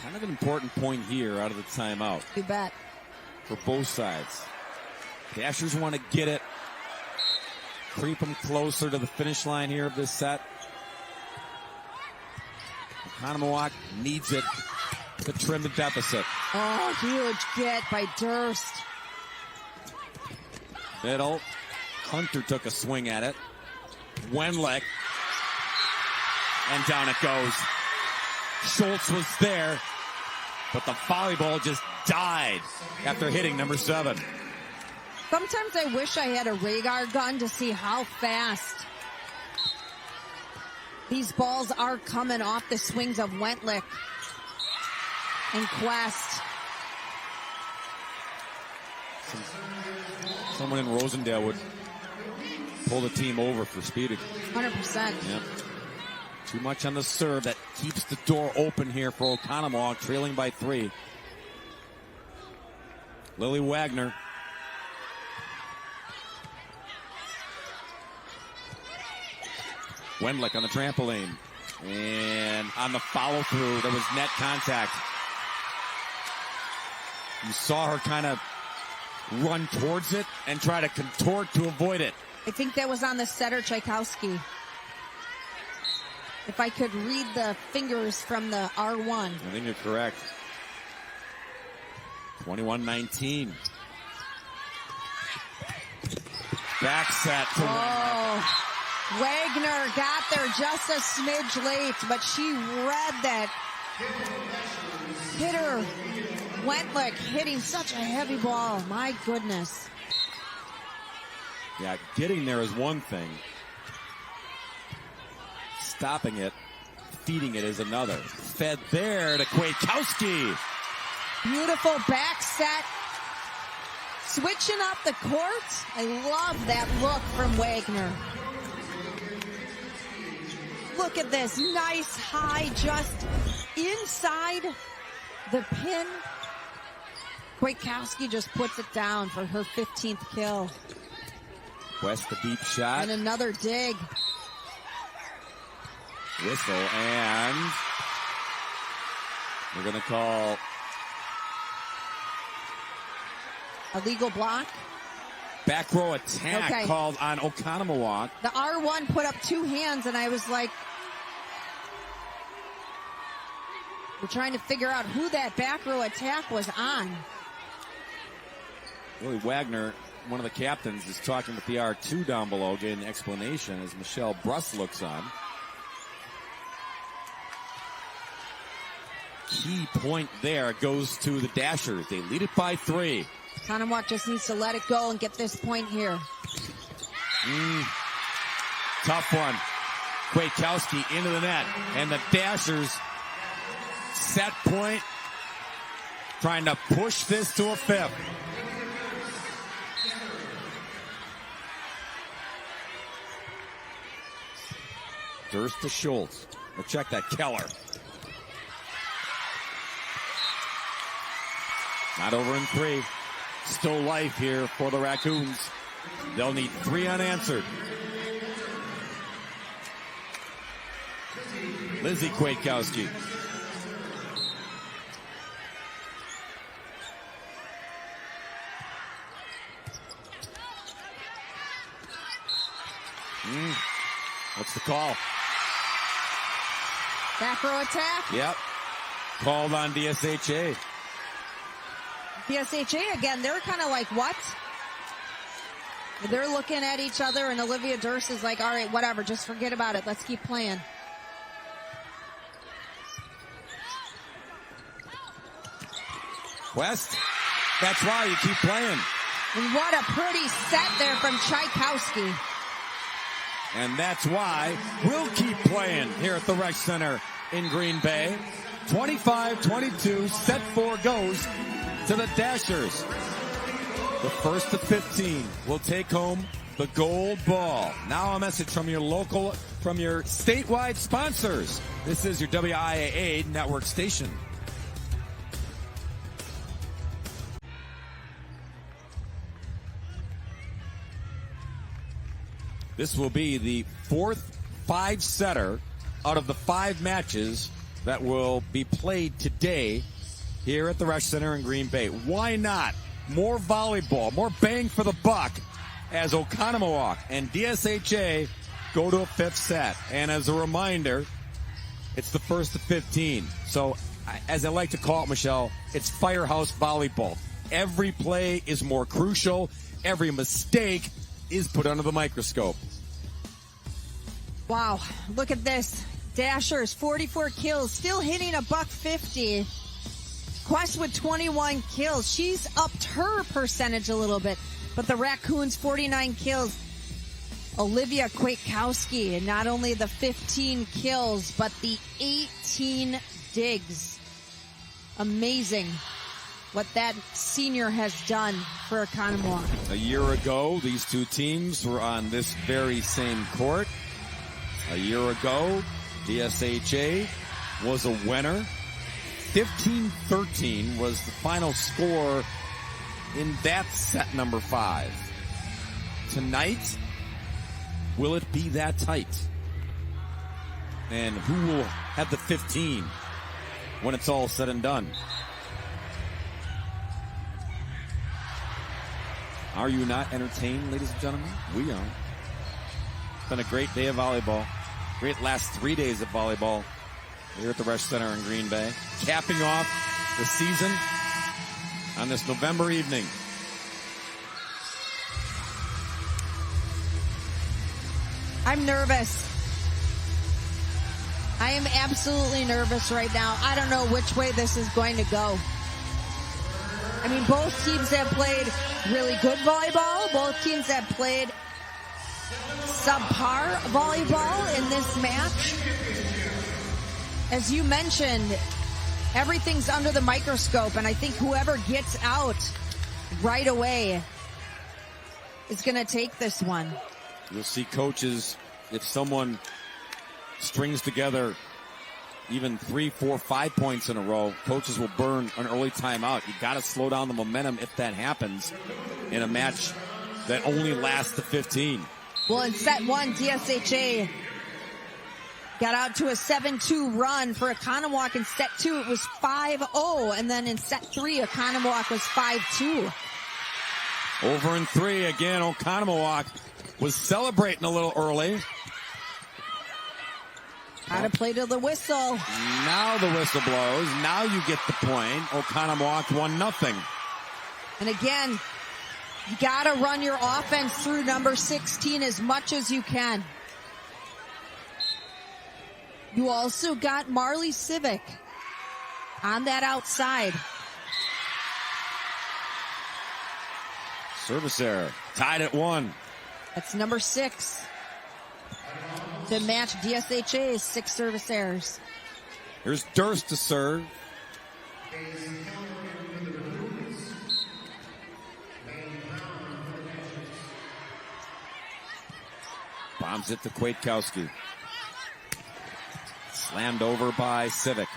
Kind of an important point here out of the timeout. You bet. For both sides. Dashers want to get it. Creep them closer to the finish line here of this set. Oconomowoc needs it to trim the deficit. Oh, huge get by Durst. Middle. Hunter took a swing at it. Wenlick. And down it goes. Schultz was there, but the volleyball just died after hitting number 7. Sometimes I wish I had a radar gun to see how fast these balls are coming off the swings of Wenlick and Quest. Someone in Rosendale would pull the team over for speeding. 100%. Yep. Too much on the serve. That keeps the door open here for Oconomowoc, trailing by 3. Lily Wagner. Wenlick on the trampoline. And on the follow through, there was net contact. You saw her kind of run towards it and try to contort to avoid it. I think that was on the setter, Tchaikovsky. If I could read the fingers from the R1. I think you're correct. 21-19. Back set to Wagner got there just a smidge late, but she read that hitter. Wentlick hitting such a heavy ball. My goodness. Yeah, getting there is one thing. Stopping it, feeding it is another. Fed there to Kwiatkowski. Beautiful back set. Switching up the court. I love that look from Wagner. Look at this. Nice high just inside the pin. Kwiatkowski just puts it down for her 15th kill. West the deep shot. And another dig. Whistle, and we're going to call a legal block. Back row attack called on Oconomowoc. The R1 put up two hands, and I was like, we're trying to figure out who that back row attack was on. Really, Wagner, one of the captains, is talking with the R2 down below, getting an explanation as Michelle Bruss looks on. Key point there goes to the Dashers. They lead it by 3. Oconomowoc just needs to let it go and get this point here. Tough one. Kwiatkowski into the net. And the Dashers set point, trying to push this to a 5th. Durst to Schultz. We'll check that. Keller. Not over in 3. Still life here for the Raccoons. They'll need 3 unanswered. Lizzie Kwiatkowski. What's the call? Back row attack? Yep. Called on DSHA. DSHA again, they're kind of like, what? They're looking at each other, and Olivia Durst is like, all right, whatever, just forget about it. Let's keep playing. West, that's why you keep playing. And what a pretty set there from Kwiatkowski. And that's why we'll keep playing here at the Rec Center in Green Bay. 25-22, set 4 goes to the Dashers. The first to 15 will take home the gold ball. Now a message from your statewide sponsors. This is your WIAA network station. This will be the 4th 5-setter out of the 5 matches that will be played today here at the Rec Center in Green Bay. Why not? More volleyball, more bang for the buck as Oconomowoc and DSHA go to a 5th set. And as a reminder, it's the first to 15. So as I like to call it, Michelle, it's firehouse volleyball. Every play is more crucial. Every mistake is put under the microscope. Wow, look at this. Dashers, 44 kills, still hitting $150. Quest with 21 kills. She's upped her percentage a little bit, but the Raccoons, 49 kills. Olivia Kwiatkowski, and not only the 15 kills, but the 18 digs. Amazing what that senior has done for Oconomowoc. A year ago, these two teams were on this very same court. A year ago, DSHA was a winner. 15-13 was the final score in that set number 5. Tonight, will it be that tight? And who will have the 15 when it's all said and done? Are you not entertained, ladies and gentlemen? We are. It's been a great day of volleyball. Great last 3 days of volleyball here at the Rec Center in Green Bay. Capping off the season on this November evening. I'm nervous. I am absolutely nervous right now. I don't know which way this is going to go. I mean, both teams have played really good volleyball. Both teams have played subpar volleyball in this match. As you mentioned, everything's under the microscope, and I think whoever gets out right away is going to take this one. You'll see coaches, if someone strings together even 3, 4, 5 points in a row, coaches will burn an early timeout. You got to slow down the momentum if that happens in a match that only lasts to 15. Well, in set one, DSHA got out to a 7-2 run for Oconomowoc. In set two, it was 5-0. And then in set three, Oconomowoc was 5-2. Over in 3 again, Oconomowoc was celebrating a little early. Got to play to the whistle. Now the whistle blows. Now you get the point. Oconomowoc 1-0. And again, you got to run your offense through number 16 as much as you can. You also got Marley Civic on that outside. Service error. Tied at 1. That's number 6. To match DSHA's 6 service errors. Here's Durst to serve. Bombs it to Kwiatkowski. Slammed over by Civic.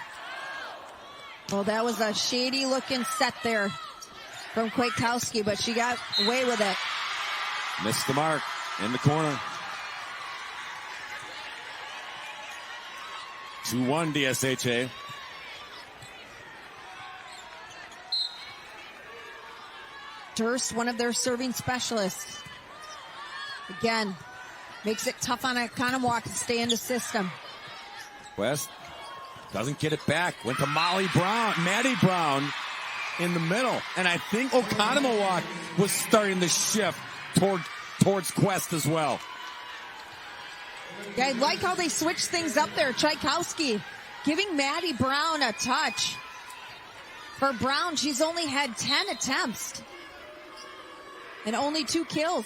Well, that was a shady looking set there from Kwiatkowski, but she got away with it. Missed the mark in the corner. 2-1 DSHA. Durst, one of their serving specialists. Again, makes it tough on Oconomowoc to stay in the system. West doesn't get it back. Went to Maddie Brown in the middle. And I think Oconomowoc was starting to shift towards Quest as well. Yeah, I like how they switched things up there. Tchaikovsky giving Maddie Brown a touch. For Brown, she's only had 10 attempts and only 2 kills.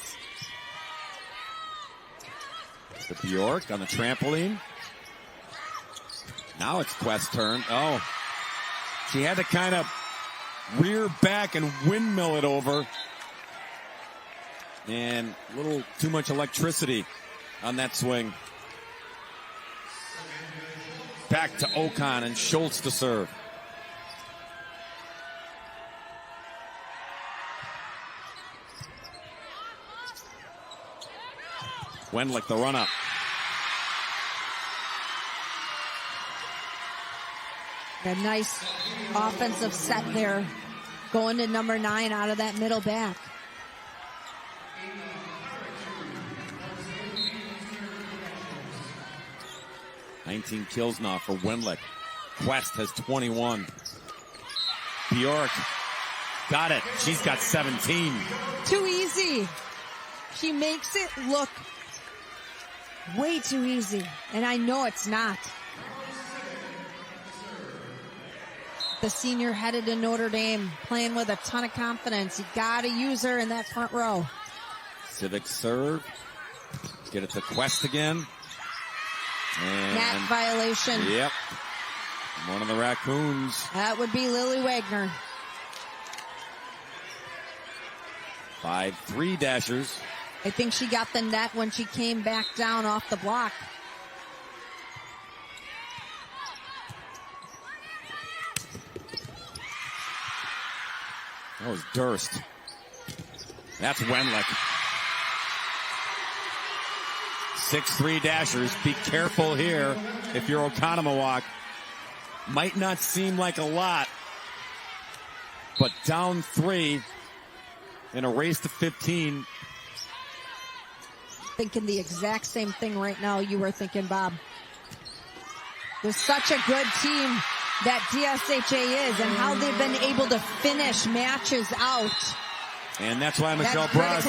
To Bjork on the trampoline. Now it's Quest's turn. Oh, she had to kind of rear back and windmill it over. And a little too much electricity on that swing. Back to Ocon and Schultz to serve. Wendlick the run up. A nice offensive set there, going to number 9 out of that middle back. $19 kills now for Wendlick. Quest has 21. Bjork got it. She's got 17. Too easy. She makes it look way too easy, and I know it's not. The senior headed to Notre Dame, playing with a ton of confidence. You got to use her in that front row. Civic serve. Get it to Quest again. And Net violation. Yep. One of the Raccoons. That would be Lily Wagner. 5-3 Dashers. I think she got the net when she came back down off the block. That was Durst. That's Wendlick. 6-3 Dashers. Be careful here if you're Oconomowoc. Might not seem like a lot, but down 3 in a race to 15. Thinking the exact same thing right now you were thinking, Bob. There's such a good team that DSHA is, and how they've been able to finish matches out. And that's why Michelle Bruss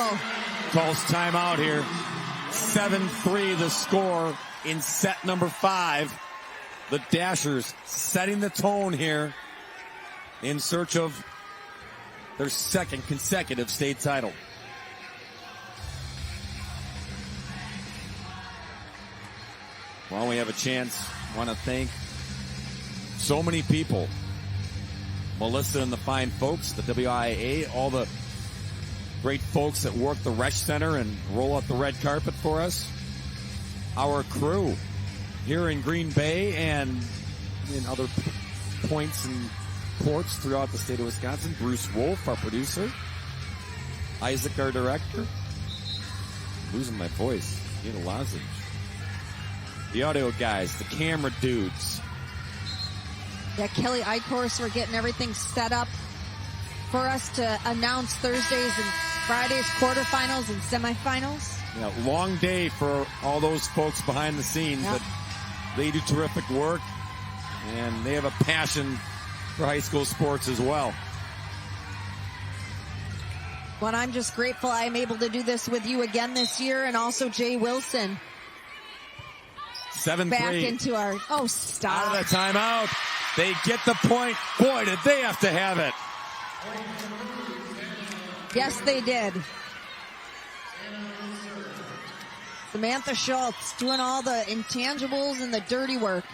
calls timeout here. 7-3 the score in set number 5. The Dashers setting the tone here in search of their second consecutive state title. Well, we have a chance. I want to thank so many people. Melissa and the fine folks, the WIAA, all the great folks that work the Resch Center and roll out the red carpet for us. Our crew here in Green Bay and in other points and ports throughout the state of Wisconsin. Bruce Wolf, our producer. Isaac, our director. Losing my voice. Need a lozenge. The audio guys, the camera dudes. Yeah, Kelly Eichhorst, we're getting everything set up for us to announce Thursdays and Fridays quarterfinals and semifinals. Yeah, long day for all those folks behind the scenes, yep. But they do terrific work, and they have a passion for high school sports as well. Well, I'm just grateful I'm able to do this with you again this year, and also Jay Wilson. 7-3. Back into our, oh, stop. Out of the timeout. They get the point. Boy, did they have to have it. Yes, they did. Samantha Schultz doing all the intangibles and the dirty work.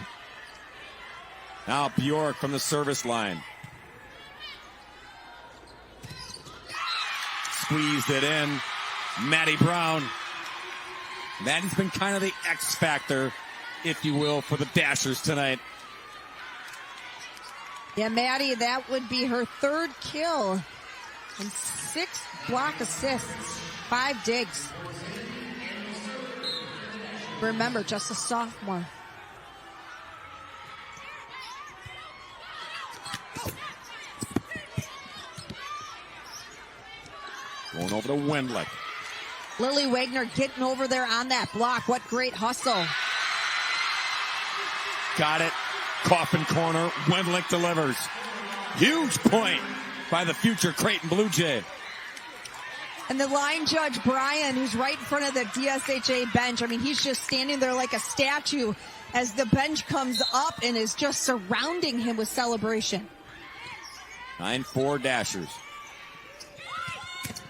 Now Bjork from the service line. Squeezed it in. Maddie Brown. Maddie's been kind of the X factor, if you will, for the Dashers tonight. Yeah, Maddie, that would be her third kill and 6 block assists, 5 digs. Remember, just a sophomore. Going over to Wendlick. Lily Wagner getting over there on that block. What great hustle. Got it. Coffin corner. Wendlick delivers. Huge point by the future Creighton Blue Jay. And the line judge, Brian, who's right in front of the DSHA bench. I mean, he's just standing there like a statue as the bench comes up and is just surrounding him with celebration. 9-4 Dashers.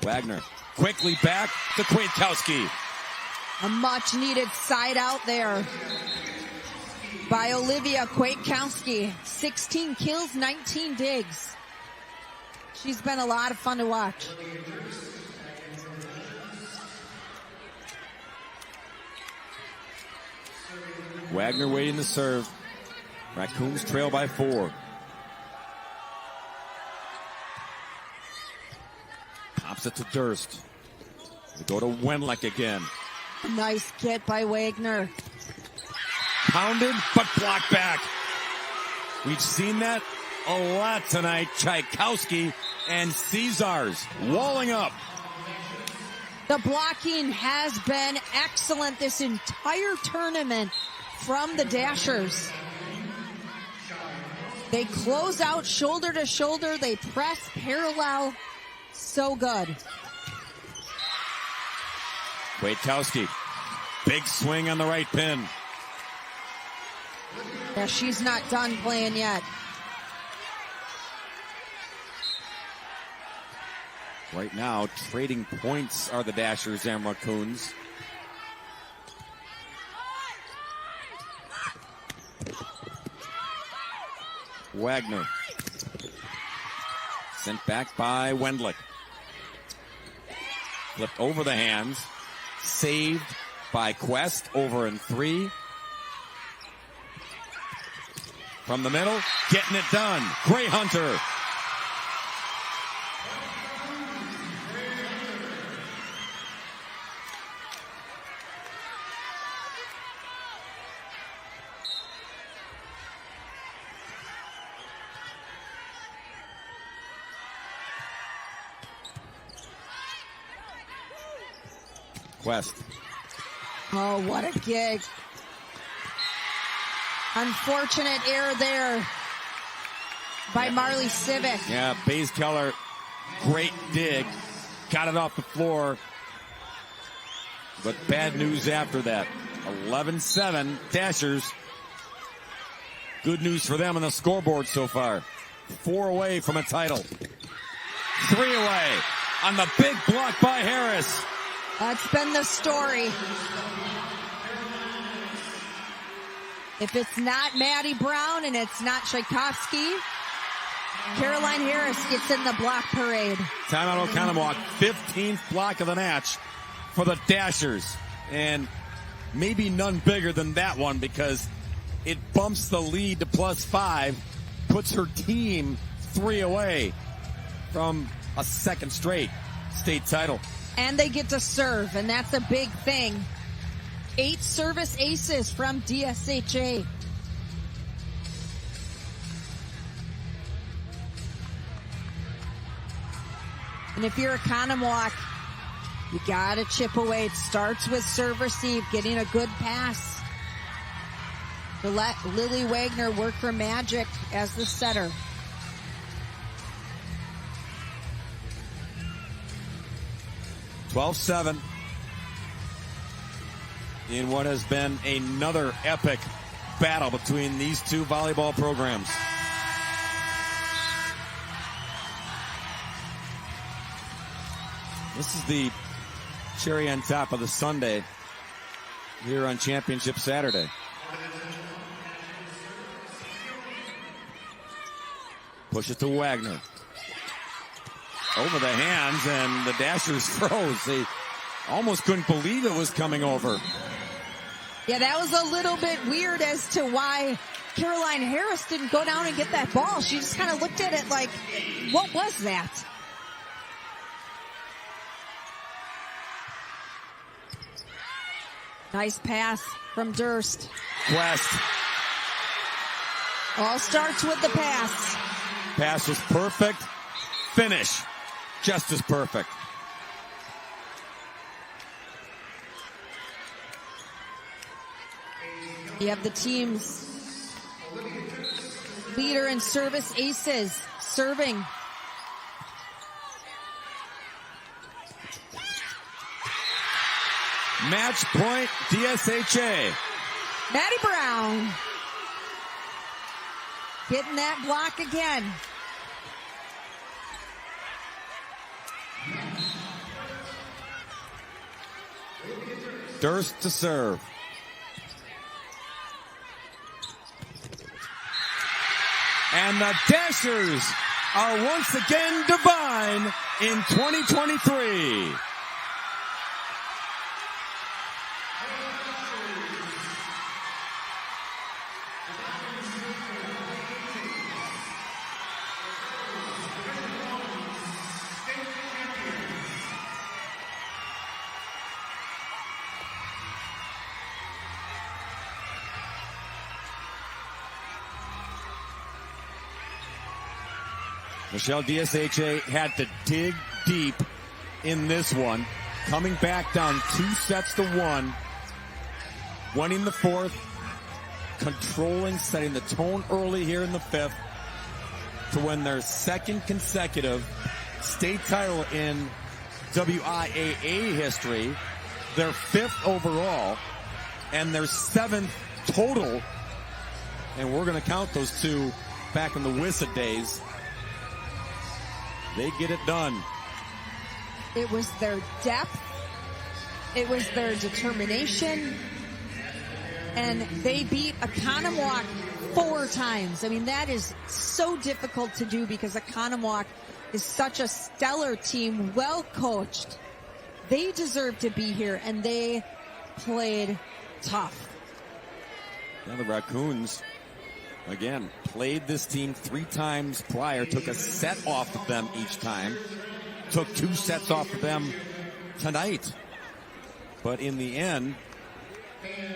Wagner quickly back to Kwiatkowski. A much needed side out there by Olivia Kwiatkowski. 16 kills, 19 digs. She's been a lot of fun to watch. Wagner waiting to serve. Raccoons trail by 4. Pops it to Durst. They go to Wendlick again. Nice get by Wagner. Pounded, but blocked back. We've seen that a lot tonight. Tchaikovsky and Caesars walling up. The blocking has been excellent this entire tournament from the Dashers. They close out shoulder to shoulder. They press parallel. So good. Kwiatkowski. Big swing on the right pin. Yeah, she's not done playing yet. Right now, trading points are the Dashers and Raccoons. Wagner. Sent back by Wendlick. Flipped over the hands. Saved by Quest. Over in 3. From the middle. Getting it done. Gray Hunter. West. Oh, what a gig. Unfortunate error there by Marley Civic. Yeah, Baze Keller, great dig. Got it off the floor. But bad news after that. 11-7 Dashers. Good news for them on the scoreboard so far. 4 away from a title. 3 away on the big block by Harris. That's been the story. If it's not Maddie Brown and it's not Tchaikovsky, Caroline Harris gets in the block parade. Timeout Oconomowoc, 15th block of the match for the Dashers. And maybe none bigger than that one because it bumps the lead to +5, puts her team 3 away from a second straight state title. And they get to serve, and that's a big thing. 8 service aces from DSHA. And if you're Oconomowoc, you gotta chip away. It starts with serve receive, getting a good pass to let Lily Wagner work her magic as the setter. (12-7) in what has been another epic battle between these two volleyball programs. This is the cherry on top of the sundae here on Championship Saturday. Push it to Wagner. Over the hands, and the Dashers froze. They almost couldn't believe it was coming over. Yeah, that was a little bit weird as to why Caroline Harris didn't go down and get that ball. She just kind of looked at it like, what was that? Nice pass from Durst. Quest. All starts with the pass. Pass was perfect. Finish just as perfect. You have the team's leader in service aces serving. Match point DSHA. Maddie Brown getting that block again. Durst to serve. And the Dashers are once again divine in 2023. Michelle, DSHA had to dig deep in this one, coming back down 2-1, winning the 4th, controlling, setting the tone early here in the 5th to win their 2nd consecutive state title in WIAA history, their 5th overall, and their 7th total. And we're going to count those two back in the WISA days. They get it done. It was their depth. It was their determination. And they beat Oconomowoc 4 times. I mean, that is so difficult to do because Oconomowoc is such a stellar team, well coached. They deserve to be here, and they played tough. Now the Raccoons, again, played this team 3 times prior, took a set off of them each time, took 2 sets off of them tonight. But in the end,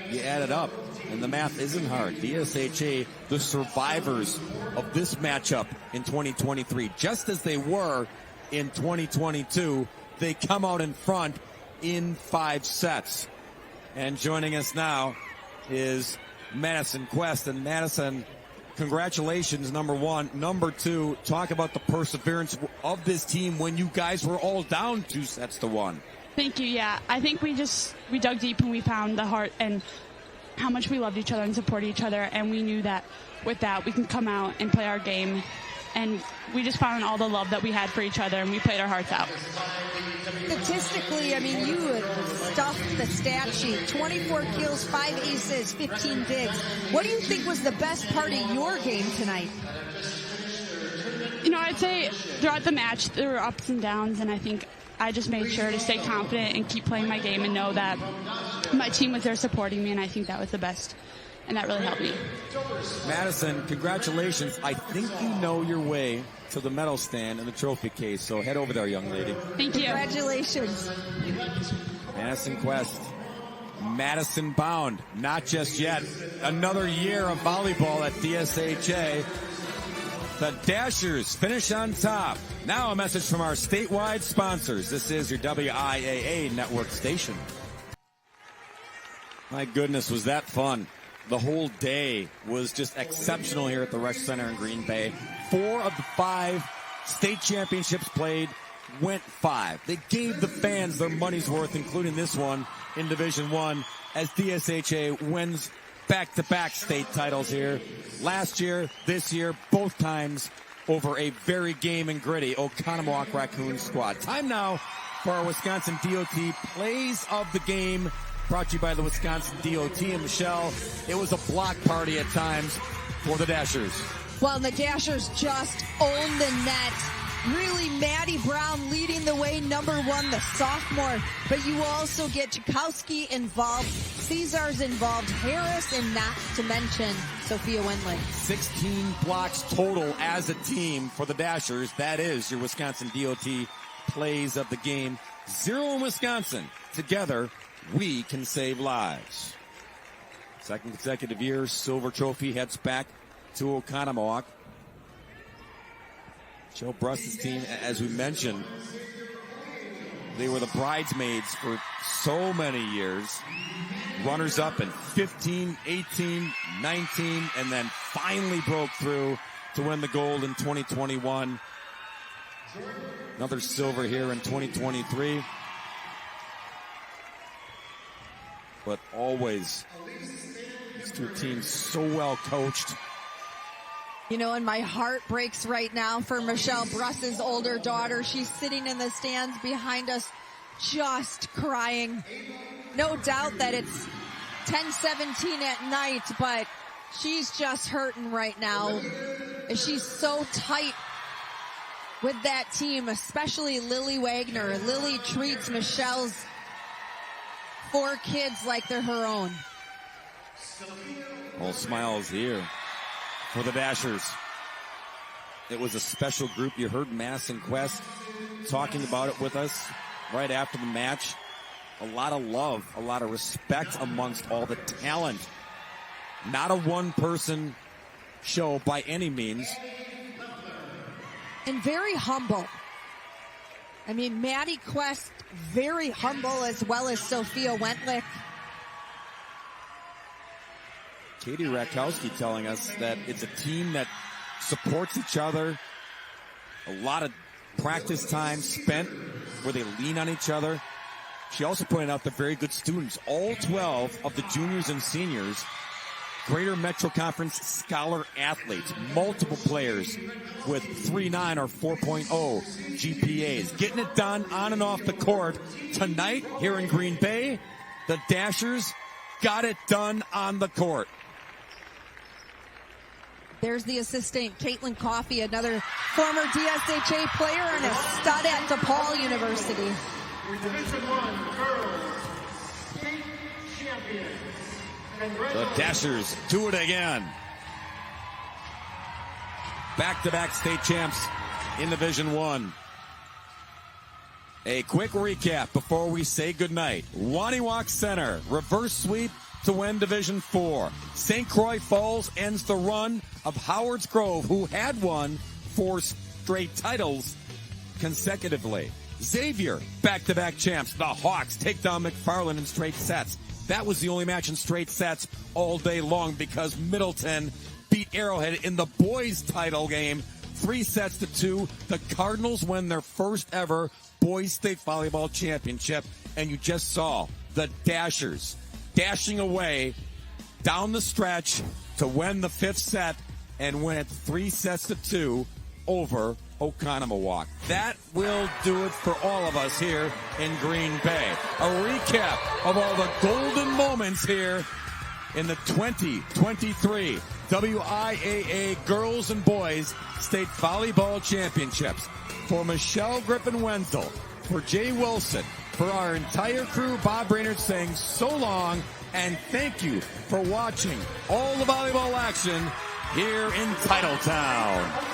you add it up, and the math isn't hard. DSHA, the survivors of this matchup in 2023, just as they were in 2022, they come out in front in 5 sets. And joining us now is Madison Quest. And Madison, congratulations, number 1. Number 2, talk about the perseverance of this team when you guys were all down 2-1. Thank you. Yeah, I think we dug deep and we found the heart and how much we loved each other and supported each other, and we knew that with that we can come out and play our game, and we just found all the love that we had for each other, and we played our hearts out. Statistically, I mean, you stuffed the stat sheet. 24 kills, 5 aces, 15 digs. What do you think was the best part of your game tonight? You know, I'd say throughout the match there were ups and downs, and I think I just made sure to stay confident and keep playing my game and know that my team was there supporting me, and I think that was the best, and that really helped me. Madison, congratulations. I think you know your way to the medal stand and the trophy case, so head over there, young lady. Thank you. Congratulations. Madison Quest. Madison bound. Not just yet. Another year of volleyball at DSHA. The Dashers finish on top. Now a message from our statewide sponsors. This is your WIAA network station. My goodness, was that fun. The whole day was just exceptional here at the Resch Center in Green Bay. 4 of the 5 state championships played went 5. They gave the fans their money's worth, including this one in Division I, as DSHA wins back-to-back state titles here. Last year, this year, both times over a very game and gritty Oconomowoc Raccoon squad. Time now for our Wisconsin DOT Plays of the Game, brought to you by the Wisconsin DOT. And Michelle, it was a block party at times for the Dashers. Well, the Dashers just owned the net. Really, Maddie Brown leading the way, number 1, the sophomore. But you also get Chakowski involved, Caesar's involved, Harris, and not to mention Sophia Wendling. 16 blocks total as a team for the Dashers. That is your Wisconsin DOT Plays of the Game. 0 in Wisconsin. Together, we can save lives. Second consecutive year, silver trophy heads back to Oconomowoc. Joe Brust's team, as we mentioned, they were the bridesmaids for so many years. Runners up in 15, 18, 19, and then finally broke through to win the gold in 2021. Another silver here in 2023. But always, these two teams so well coached. You know, and my heart breaks right now for Michelle Bruss's older daughter. She's sitting in the stands behind us just crying. No doubt that it's 10:17 at night, but she's just hurting right now. She's so tight with that team, especially Lily Wagner. Lily treats Michelle's 4 kids like they're her own. All smiles here for the Dashers. It was a special group. You heard Madison Quest talking about it with us right after the match. A lot of love, a lot of respect amongst all the talent. Not a one-person show by any means. And very humble. I mean, Maddie Quest, very humble, as well as Sophia Wentlick. Katie Rakowski telling us that it's a team that supports each other. A lot of practice time spent where they lean on each other. She also pointed out the very good students. All 12 of the juniors and seniors, Greater Metro Conference scholar athletes. Multiple players with 3.9 or 4.0 GPAs. Getting it done on and off the court. Tonight, here in Green Bay, the Dashers got it done on the court. There's the assistant, Caitlin Coffey, another former DSHA player and a stud at DePaul University. Division I girls state champion. The Dashers do it again. Back-to-back state champs in Division I. A quick recap before we say goodnight. Oconomowoc Center, reverse sweep to win Division IV. St. Croix Falls ends the run of Howard's Grove, who had won 4 straight titles consecutively. Xavier, back-to-back champs. The Hawks take down McFarland in straight sets. That was the only match in straight sets all day long because Middleton beat Arrowhead in the boys' title game 3-2. The Cardinals win their first ever Boys State Volleyball Championship, and you just saw the Dashers dashing away down the stretch to win the 5th set and win it 3-2 over Oconomowoc. That will do it for all of us here in Green Bay. A recap of all the golden moments here in the 2023 WIAA Girls and Boys State Volleyball Championships. For Michelle Griffin-Wenzel, for Jay Wilson, for our entire crew, Bob Brainerd saying so long and thank you for watching all the volleyball action here in Titletown.